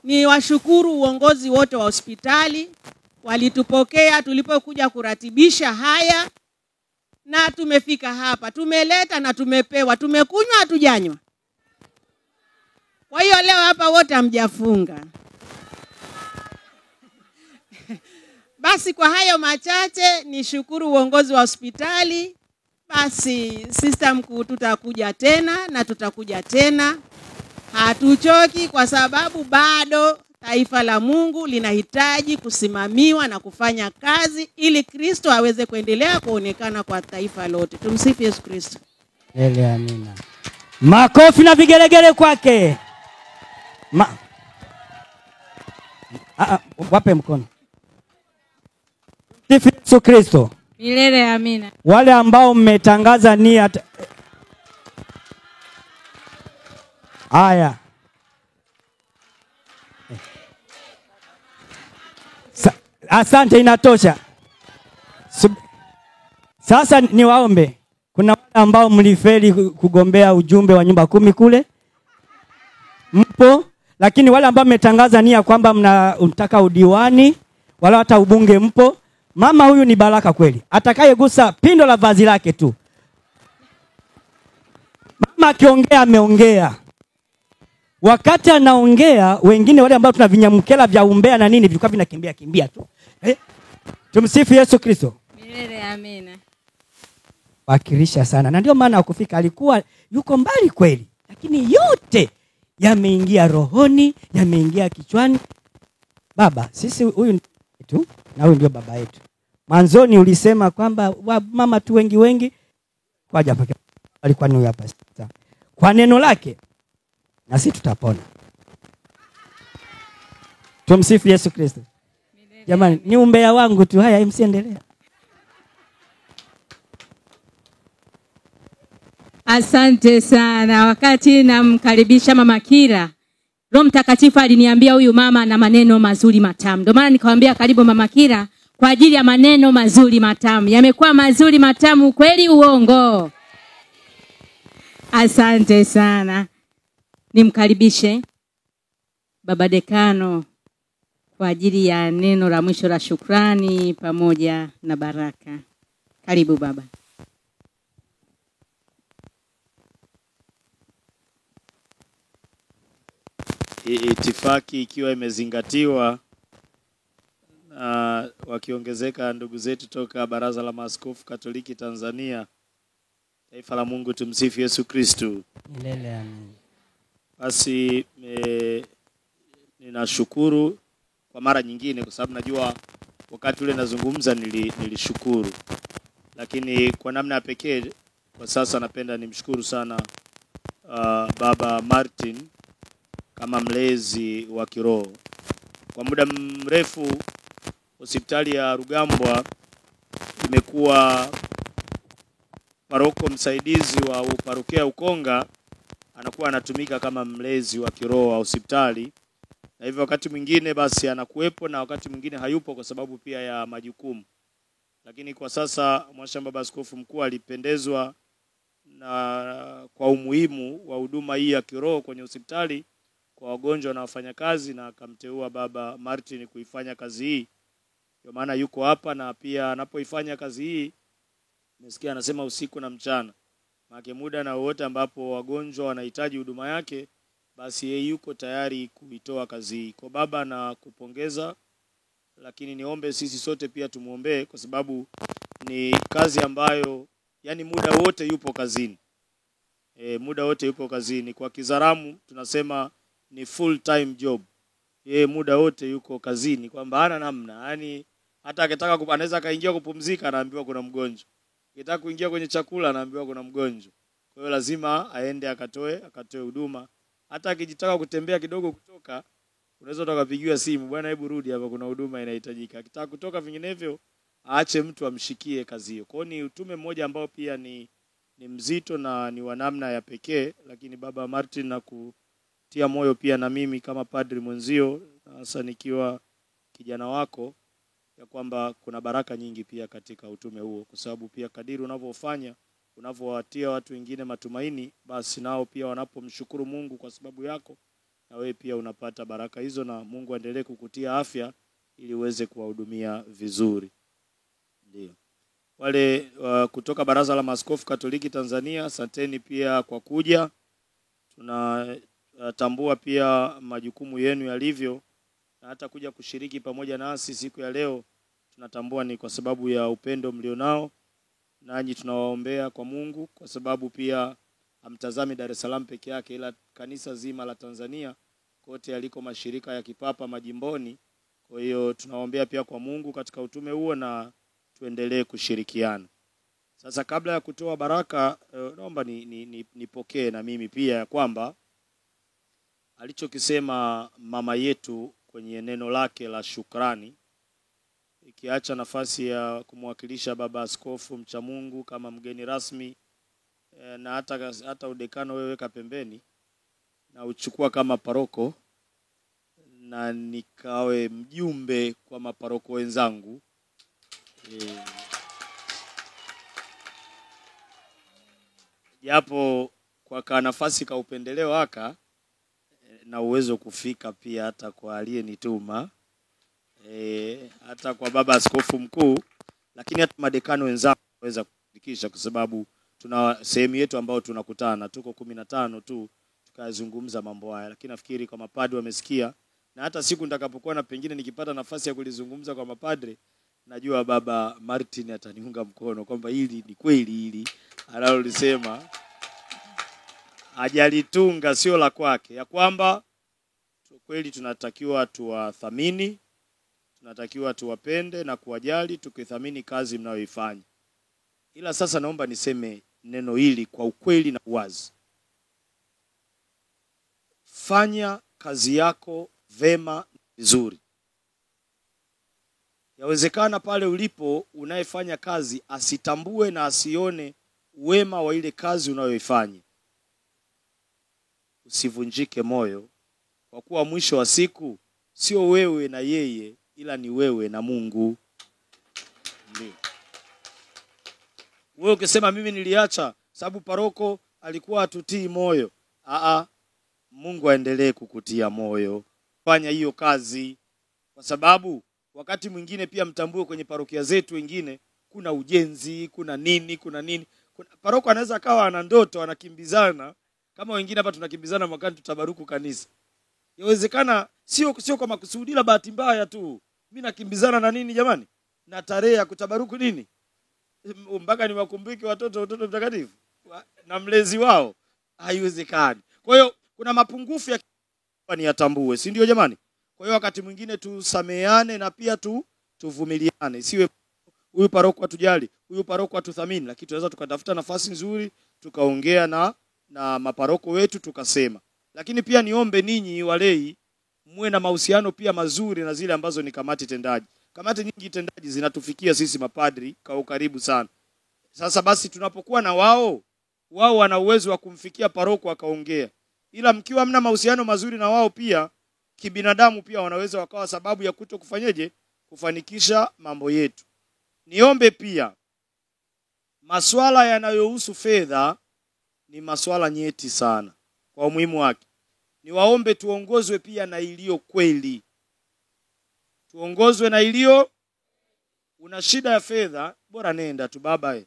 ni washukuru uongozi wote wa hospitali, walitupokea tulipokuja kuratibisha haya, na tumefika hapa, tumeleta na tumepewa, tumekunywa hatujanywa. Kwa hiyo leo hapa wote hamjafunga. Basi kwa hayo machache ni shukuru uongozi wa hospitali. Basi sister mkuu, tutakuja tena na tutakuja tena. Hatuchoki kwa sababu bado taifa la Mungu linahitaji kusimamiwa na kufanya kazi ili Kristo aweze kuendelea kuonekana kwa taifa lote. Tumsifu Yesu Kristo. Amina. Makofi na vigelegele kwake. Wape mkono. Tumsifu Yesu Kristo. Milele amina. Wale ambao mmetangaza nia haya. Asante, inatosha. Sasa niwaombe, kuna wale ambao mlifeli kugombea ujumbe wa nyumba 10 kule. Mpo, lakini wale ambao mmetangaza nia kwamba mnataka udiwani wala hata ubunge mpo. Mama huyu ni baraka kweli. Atakayegusa pindo la vazi lake tu. Mama akiongea ameongea. Wakati anaongea, wengine wale ambao tuna vinyamkela vya umbea na nini vilikuwa vinakimbia tu. Tumsifu Yesu Kristo. Milele amina. Wakirisha sana. Na ndio maana hakufika, alikuwa yuko mbali kweli. Lakini yote yameingia rohoni, yameingia kichwani. Baba, sisi huyu tu na huyu ndio baba yetu. Mwanzoni ulisema kwamba mama tu wengi waje peke. Alikuwa ni hapa sasa. Kwa neno lake na sisi tutapona. Tumsifu Yesu Kristo. Jamani, ni umbea wangu tu, haya msiendelea. Asante sana. Wakati namkaribisha Mama Kira, Roho Mtakatifu aliniambia huyu mama ana maneno mazuri matamu. Ndio maana nikamwambia karibu Mama Kira kwa ajili ya maneno mazuri matamu. Yamekuwa mazuri matamu kweli, uongo? Asante sana. Nimkaribishe Baba Dekano kwa ajili ya neno la mwisho la shukrani pamoja na baraka. Karibu baba. Itifaki ikiwa imezingatiwa na wakiongezeka ndugu zetu toka Baraza la Maaskofu Katoliki Tanzania. Taifa la Mungu, tumsifu Yesu Kristo. Milele amina. Basi ninashukuru kwa mara nyingine kwa sababu najua wakati ule nazungumza nilishukuru. Lakini kwa namna ya pekee kwa sasa napenda nimshukuru sana Baba Martin kama mlezi wa kiroho. Kwa muda mrefu hospitali ya Rugambwa imekuwa paroko msaidizi wa parokia Ukonga anakuwa anatumika kama mlezi wa kiroho wa hospitali. Na hivyo wakati mwingine basi anakuepo na wakati mwingine hayupo kwa sababu pia ya majukumu. Lakini kwa sasa Mwashamba Baba Askofu Mkuu alipendezwa na kwa umuhimu wa huduma hii ya kiroho kwenye hospitali kwa wagonjwa na wafanyakazi, na akamteua Baba Martin kuifanya kazi hii. Kwa maana yuko hapa, na pia anapoifanya kazi hii nasikia anasema usiku na mchana. Maana muda na wote ambapo wagonjwa wanahitaji huduma yake, basi yeye yuko tayari kuitoa kazi hii. Kwa baba na kupongeza, lakini niombe sisi sote pia tumuombee kwa sababu ni kazi ambayo yani muda wote yupo kazini. Muda wote yupo kazini. Kwa Kizaramu tunasema ni full time job. Muda wote yuko kazini, kwamba hana namna. Yani hata akitaka anaweza kaingia kupumzika anaambiwa kuna mgonjwa. Akitaka kuingia kwenye chakula anaambiwa kuna mgonjwa. Kwa hiyo lazima aende akatoe huduma. Hata akijitaka kutembea kidogo kutoka, unaweza ukapigiwa simu, bwana hebu rudi hapa kuna huduma inahitajika. Akitaka kutoka vinginevyo aache mtu amshikie kazi hiyo. Kwa hiyo ni utume mmoja ambao pia ni mzito na ni wa namna ya pekee, lakini Baba Martin na kutia moyo pia na mimi kama padri mwenzio, hasa nikiwa kijana wako ya kwamba kuna baraka nyingi pia katika utume huo, kwa sababu pia kadiri unavyofanya, unavyowatia watu wengine matumaini, basi nao pia wanapomshukuru Mungu kwa sababu yako, na wewe pia unapata baraka hizo, na Mungu aendelee kukutia afya ili uweze kuwahudumia vizuri. Ndio. Wale kutoka Baraza la Maaskofu Katoliki Tanzania, asanteni pia kwa kuja. Tunatambua pia majukumu yenu yalivyo, na hata kuja kushiriki pamoja nasi siku ya leo tunatambua ni kwa sababu ya upendo mlionao, nanyi tunawaombea kwa Mungu kwa sababu pia hamtazami Dar es Salaam peke yake, ila kanisa zima la Tanzania kote yaliko mashirika ya kipapa majimboni. Kwa hiyo tunawaombea pia kwa Mungu katika utume huo na tuendelee kushirikiana. Sasa kabla ya kutoa baraka, naomba nipokee na mimi pia ya kwamba alichokisema mama yetu kwenye neno lake la shukrani, ikiacha nafasi ya kumwakilisha baba askofu mcha Mungu kama mgeni rasmi, na hata udekano wewe weka pembeni na uchukua kama paroko, na nikawe mjumbe kwa maparoko wenzangu. Japo kwa nafasi ka upendeleo haka na uwezo kufika pia hata kwa aliyenituma, hata kwa baba askofu mkuu, lakini hata madekano wenzangu waweza kufikisha, kwa sababu tuna sehemu yetu ambao tunakutana, tuko 15 tu tukazungumza mambo haya. Lakini nafikiri kwa mapadri wamesikia, na hata siku nitakapokuwa na pengine nikipata nafasi ya kulizungumza kwa mapadri, najua baba Martin ataniunga mkono kwamba hili ni kweli, hili analolisema hajalitunga sio la kwake, ya kwamba kweli tunatakiwa tuwathamini, tunatakiwa tuwapende na kuwajali, tukithamini kazi mnayoifanya. Ila sasa naomba niseme neno hili kwa ukweli na uwazi. Fanya kazi yako vema vizuri. Yawezekana pale ulipo unayefanya kazi asitambue na asione wema wa ile kazi unayoifanya. Usivunjike moyo, kwa kuwa mwisho wa siku sio wewe na yeye, ila ni wewe na Mungu. Ndio. Wewe ukisema mimi niliacha sababu paroko alikuwa atutii moyo, Mungu aendelee kukutia moyo. Fanya hiyo kazi, kwa sababu wakati mwingine pia mtambue kwenye parokia zetu wengine kuna ujenzi, kuna nini. Paroko anaweza akawa ana ndoto, anakimbizana kama wengine hapa tunakimbizana mwakani tutabaruku kanisa. Yawezekana sio kwa makusudi, la bahati mbaya tu. Mimi nakimbizana na nini jamani? Na tarehe ya kutabaruku nini? Mpaka niwakumbuke watoto mtakatifu na mlezi wao. Haiwezekani. Kwa hiyo kuna mapungufu ya ni yatambue, si ndio jamani? Kwa hiyo wakati mwingine tusameane na pia tuvumiliane. Siwe huyu paroko atujali, huyu paroko atuthamini, lakini tunaweza tukatafuta nafasi nzuri tukaongea na maparoko wetu tukasema. Lakini pia niombe ninyi walei muwe na mahusiano pia mazuri na zile ambazo ni kamati tendaji. Kamati nyingi tendaji zinatufikia sisi mapadri kwa ukaribu sana. Sasa basi tunapokuwa na wao wana uwezo wa kumfikia paroko akaongea. Ila mkiwa mna mahusiano mazuri na wao pia kibinadamu pia wanaweza wakawa sababu ya kufanikisha mambo yetu. Niombe pia masuala yanayohusu fedha ni masuala nyeti sana kwa umuhimu wake. Niwaombe tuongozwe pia na iliyo kweli. Tuongozwe na iliyo. Una shida ya fedha, bora nenda tu baba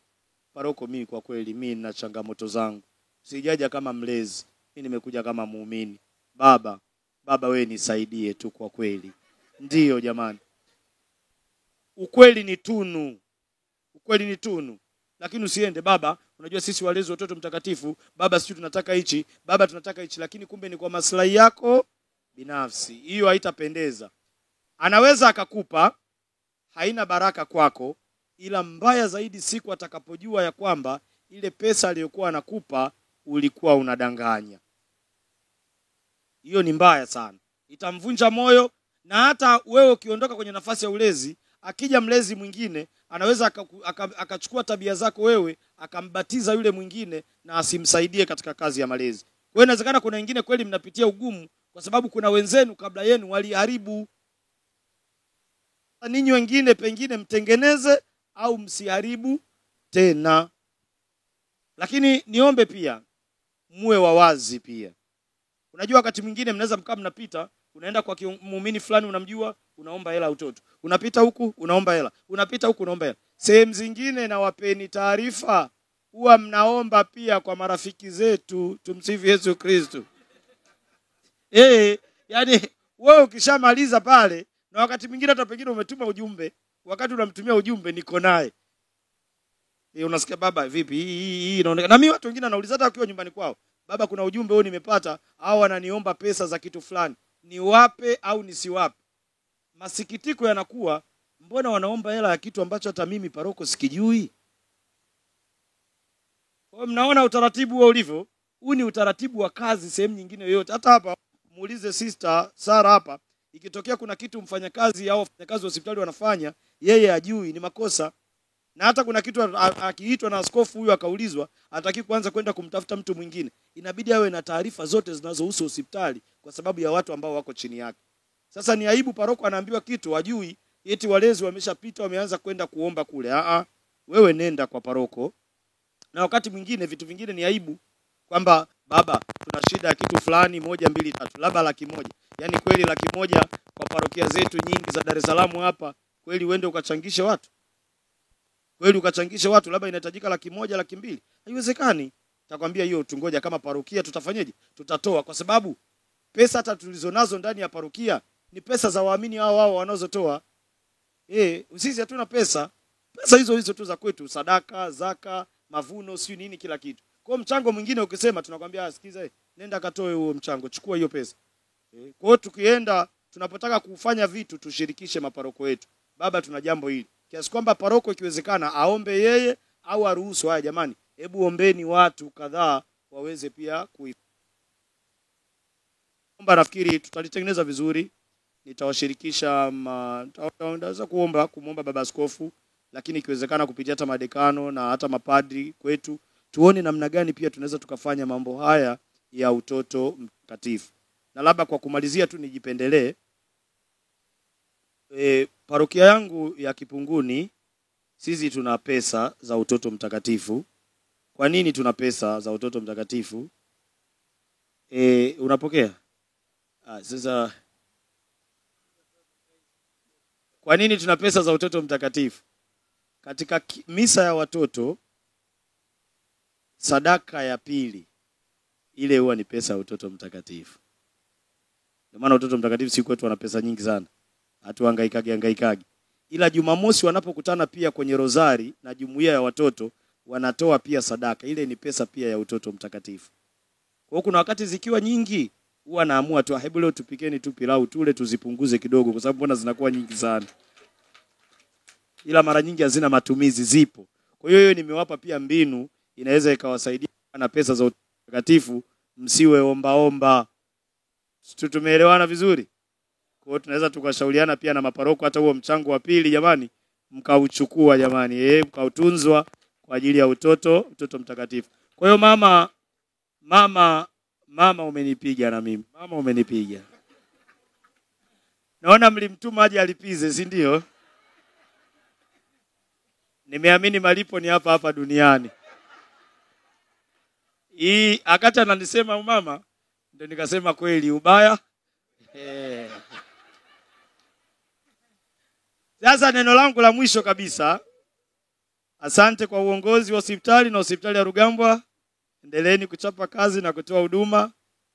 paroko, mimi kwa kweli mimi nina changamoto zangu. Sijaja kama mlezi, mimi nimekuja kama muumini. Baba wewe nisaidie tu kwa kweli. Ndiyo jamani. Ukweli ni tunu. Lakini usiende baba, unajua sisi walezi watoto mtakatifu, baba sisi tunataka hichi, baba tunataka hichi, lakini kumbe ni kwa maslahi yako binafsi. Hiyo haitapendeza. Anaweza akakupa, haina baraka kwako, ila mbaya zaidi siku atakapojua ya kwamba ile pesa aliyokuwa anakupa ulikuwa unadanganya. Hiyo ni mbaya sana. Itamvunja moyo, na hata wewe ukiondoka kwenye nafasi ya ulezi, akija mlezi mwingine anaweza akachukua tabia zako wewe akambatiza yule mwingine na asimsaidie katika kazi ya malezi. Kwa hiyo inawezekana kuna wengine kweli mnapitia ugumu kwa sababu kuna wenzenu kabla yenu waliharibu. Ninyi wengine pengine mtengeneze au msiharibu tena. Lakini niombe pia muwe wawazi pia. Unajua wakati mwingine mnaweza mkaa mnapita, unaenda kwa muumini fulani unamjua, unaomba hela utoto. Unapita huku unaomba hela. Unapita huku unaomba hela. Sehemu zingine na wapeni taarifa, huwa mnaomba pia kwa marafiki zetu. Tumsifu Yesu Kristo. Yani wewe ukishamaliza pale, na wakati mwingine hata pengine umetuma ujumbe, wakati unamtumia ujumbe niko naye. Unasikia baba vipi hii inaonekana. Na mimi watu wengine wanauliza hata wakiwa nyumbani kwao, baba kuna ujumbe huu nimepata, au ananiomba pesa za kitu fulani, niwape au nisiwape? Masikitiko yanakuwa, mbona wanaomba hela ya kitu ambacho hata mimi paroko sikijui? Kwa mnaona utaratibu huo ulivyo? Huu ni utaratibu wa kazi sehemu nyingine yoyote. Hata hapa muulize sister Sara hapa, ikitokea kuna kitu mfanyakazi au wafanyakazi wa hospitali wanafanya, yeye ajui, ni makosa. Na hata kuna kitu akiitwa na askofu huyu akaulizwa, hataki kuanza kwenda kumtafuta mtu mwingine. Inabidi awe na taarifa zote zinazohusu hospitali kwa sababu ya watu ambao wako chini yake. Sasa ni aibu paroko anaambiwa kitu wajui, eti walezi wameshapita wameanza kwenda kuomba kule. Wewe nenda kwa paroko. Na wakati mwingine vitu vingine ni aibu kwamba baba tuna shida ya kitu fulani 1 2 3 labda 100,000. Yaani kweli 100,000 kwa parokia zetu nyingi za Dar es Salaam hapa, kweli uende ukachangishe watu? Kweli ukachangishe watu labda inahitajika 100,000 200,000? Haiwezekani. Takwambia hiyo tungoja kama parokia tutafanyaje? Tutatoa, kwa sababu pesa hata tulizonazo ndani ya parokia ni pesa za waamini hao wanazotoa. Sisi hatuna pesa. Pesa hizo tu za kwetu, sadaka, zaka, mavuno, sio nini kila kitu. Kwa mchango mwingine ukisema tunakwambia sikiza, nenda katoe huo mchango, chukua hiyo pesa. Kwa hiyo tukienda tunapotaka kufanya vitu tushirikishe maparoko yetu. Baba tuna jambo hili. Kiasi kwamba paroko ikiwezekana aombe yeye au aruhusu, haya jamani, hebu ombeni watu kadhaa waweze pia kuifa. Nafikiri tutalitengeneza vizuri. Nitawashirikisha nitaweza kumuomba baba askofu, lakini ikiwezekana kupitia hata madekano na hata mapadri kwetu, tuone namna gani pia tunaweza tukafanya mambo haya ya utoto mtakatifu. Na labda kwa kumalizia tu nijipendelee, parokia yangu ya Kipunguni sisi tuna pesa za utoto mtakatifu. Kwa nini tuna pesa za utoto mtakatifu? Unapokea? Sasa kwa nini tuna pesa za utoto mtakatifu? Katika misa ya watoto, sadaka ya pili ile huwa ni pesa ya utoto mtakatifu. Ndio maana utoto mtakatifu siku kwetu wana pesa nyingi sana. Hatuhangaikagi. Ila Jumamosi wanapokutana pia kwenye rozari na jumuiya ya watoto, wanatoa pia sadaka. Ile ni pesa pia ya utoto mtakatifu. Kwa hiyo kuna wakati zikiwa nyingi, huwa naamua tu hebu leo tupikeni tu pilau tule tuzipunguze kidogo, kwa sababu mbona zinakuwa nyingi sana. Ila mara nyingi hazina matumizi, zipo. Kwa hiyo nimewapa pia mbinu inaweza ikawasaidia na pesa za utoto mtakatifu, msiwe omba. Tumeelewana vizuri? Kwa hiyo tunaweza tukashauriana pia na maparoko, hata huo mchango wa pili jamani mkauchukua jamani, mkautunzwa kwa ajili ya utoto mtakatifu. Kwa hiyo mama umenipiga na mimi. Mama umenipiga. Naona mlimtuma aje alipize, si ndio? Nimeamini malipo ni hapa duniani. Akati ananisema mama, ndio nikasema kweli ubaya. Sasa neno langu la mwisho kabisa. Asante kwa uongozi wa hospitali na hospitali ya Rugambwa. Endeleeni kuchapa kazi na kutoa huduma.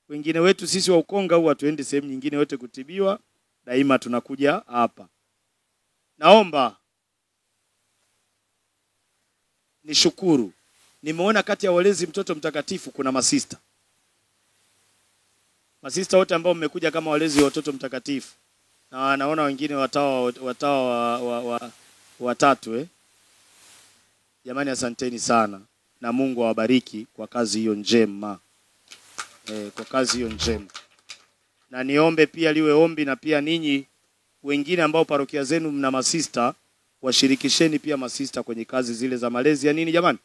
Wengine wetu sisi wa Ukonga huwa tuende sehemu nyingine yote kutibiwa. Daima tunakuja hapa. Naomba nishukuru. Nimeona kati ya walezi mtoto mtakatifu kuna masista. Masista wote ambao mmekuja kama walezi wa watoto mtakatifu. Na naona wengine watawa watatu. Jamani asanteni sana. Na Mungu awabariki kwa kazi hiyo njema. Kwa kazi hiyo njema. Na niombe pia liwe ombi, na pia ninyi wengine ambao parokia zenu mna masista, washirikisheni pia masista kwenye kazi zile za malezi ya nini jamani?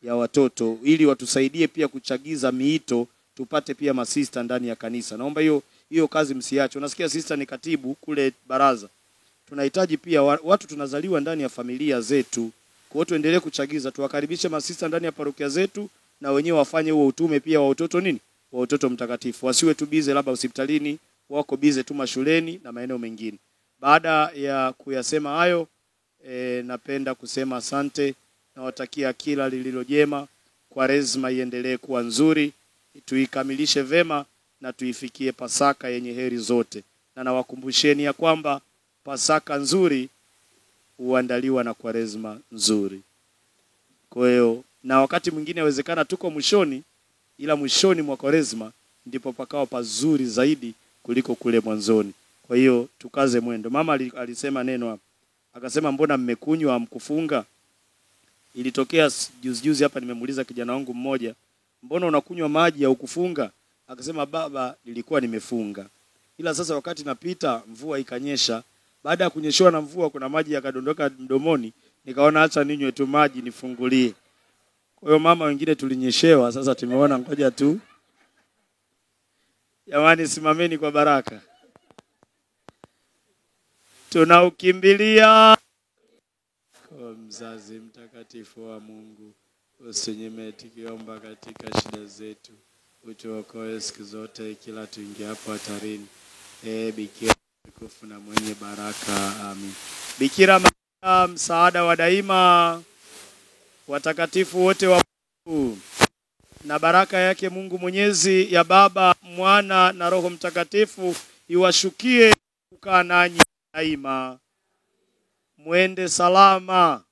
Ya watoto, ili watusaidie pia kuchagiza miito, tupate pia masista ndani ya kanisa. Naomba hiyo kazi msiache. Unasikia sister ni katibu kule baraza. tunahitaji pia watu tunazaliwa ndani ya familia zetu. Kwa hiyo tuendelee kuchagiza, tuwakaribishe masista ndani ya parokia zetu, na wenyewe wafanye huo utume pia wa utoto nini? Wa utoto mtakatifu. Wasiwe tu bize labda hospitalini, wako bize tu mashuleni na maeneo mengine. Baada ya kuyasema hayo, napenda kusema asante na watakia kila lililo jema. Kwaresma iendelee kuwa nzuri, tuikamilishe vema na tuifikie Pasaka yenye heri zote. Na nawakumbusheni ya kwamba Pasaka nzuri huandaliwa na Kwaresma nzuri. Kwa hiyo na wakati mwingine inawezekana tuko mwishoni, ila mwishoni mwa Kwaresma ndipo pakao pazuri zaidi kuliko kule mwanzoni. Kwa hiyo tukaze mwendo. Mama alisema neno hapa. Akasema mbona mmekunywa hamkufunga? Ilitokea juzi hapa, nimemuuliza kijana wangu mmoja, mbona unakunywa maji ya ukufunga? Akasema baba, nilikuwa nimefunga. Ila sasa wakati napita mvua ikanyesha. Baada ya kunyeshewa na mvua kuna maji yakadondoka mdomoni, nikaona acha ninywe tu maji nifungulie. Kwa hiyo mama wengine tulinyeshewa, sasa tumeona ngoja tu. Jamani, simameni kwa baraka. Tunaukimbilia kwa mzazi mtakatifu wa Mungu, usinyime tukiomba katika shida zetu, utuokoe siku zote kila tuingiapo hatarini. Bikira mtukufu na mwenye baraka, amin. Bikira Maria, msaada wa daima, watakatifu wote wa Mungu, na baraka yake Mungu Mwenyezi ya Baba, Mwana na Roho Mtakatifu iwashukie kukaa nanyi daima. Mwende salama.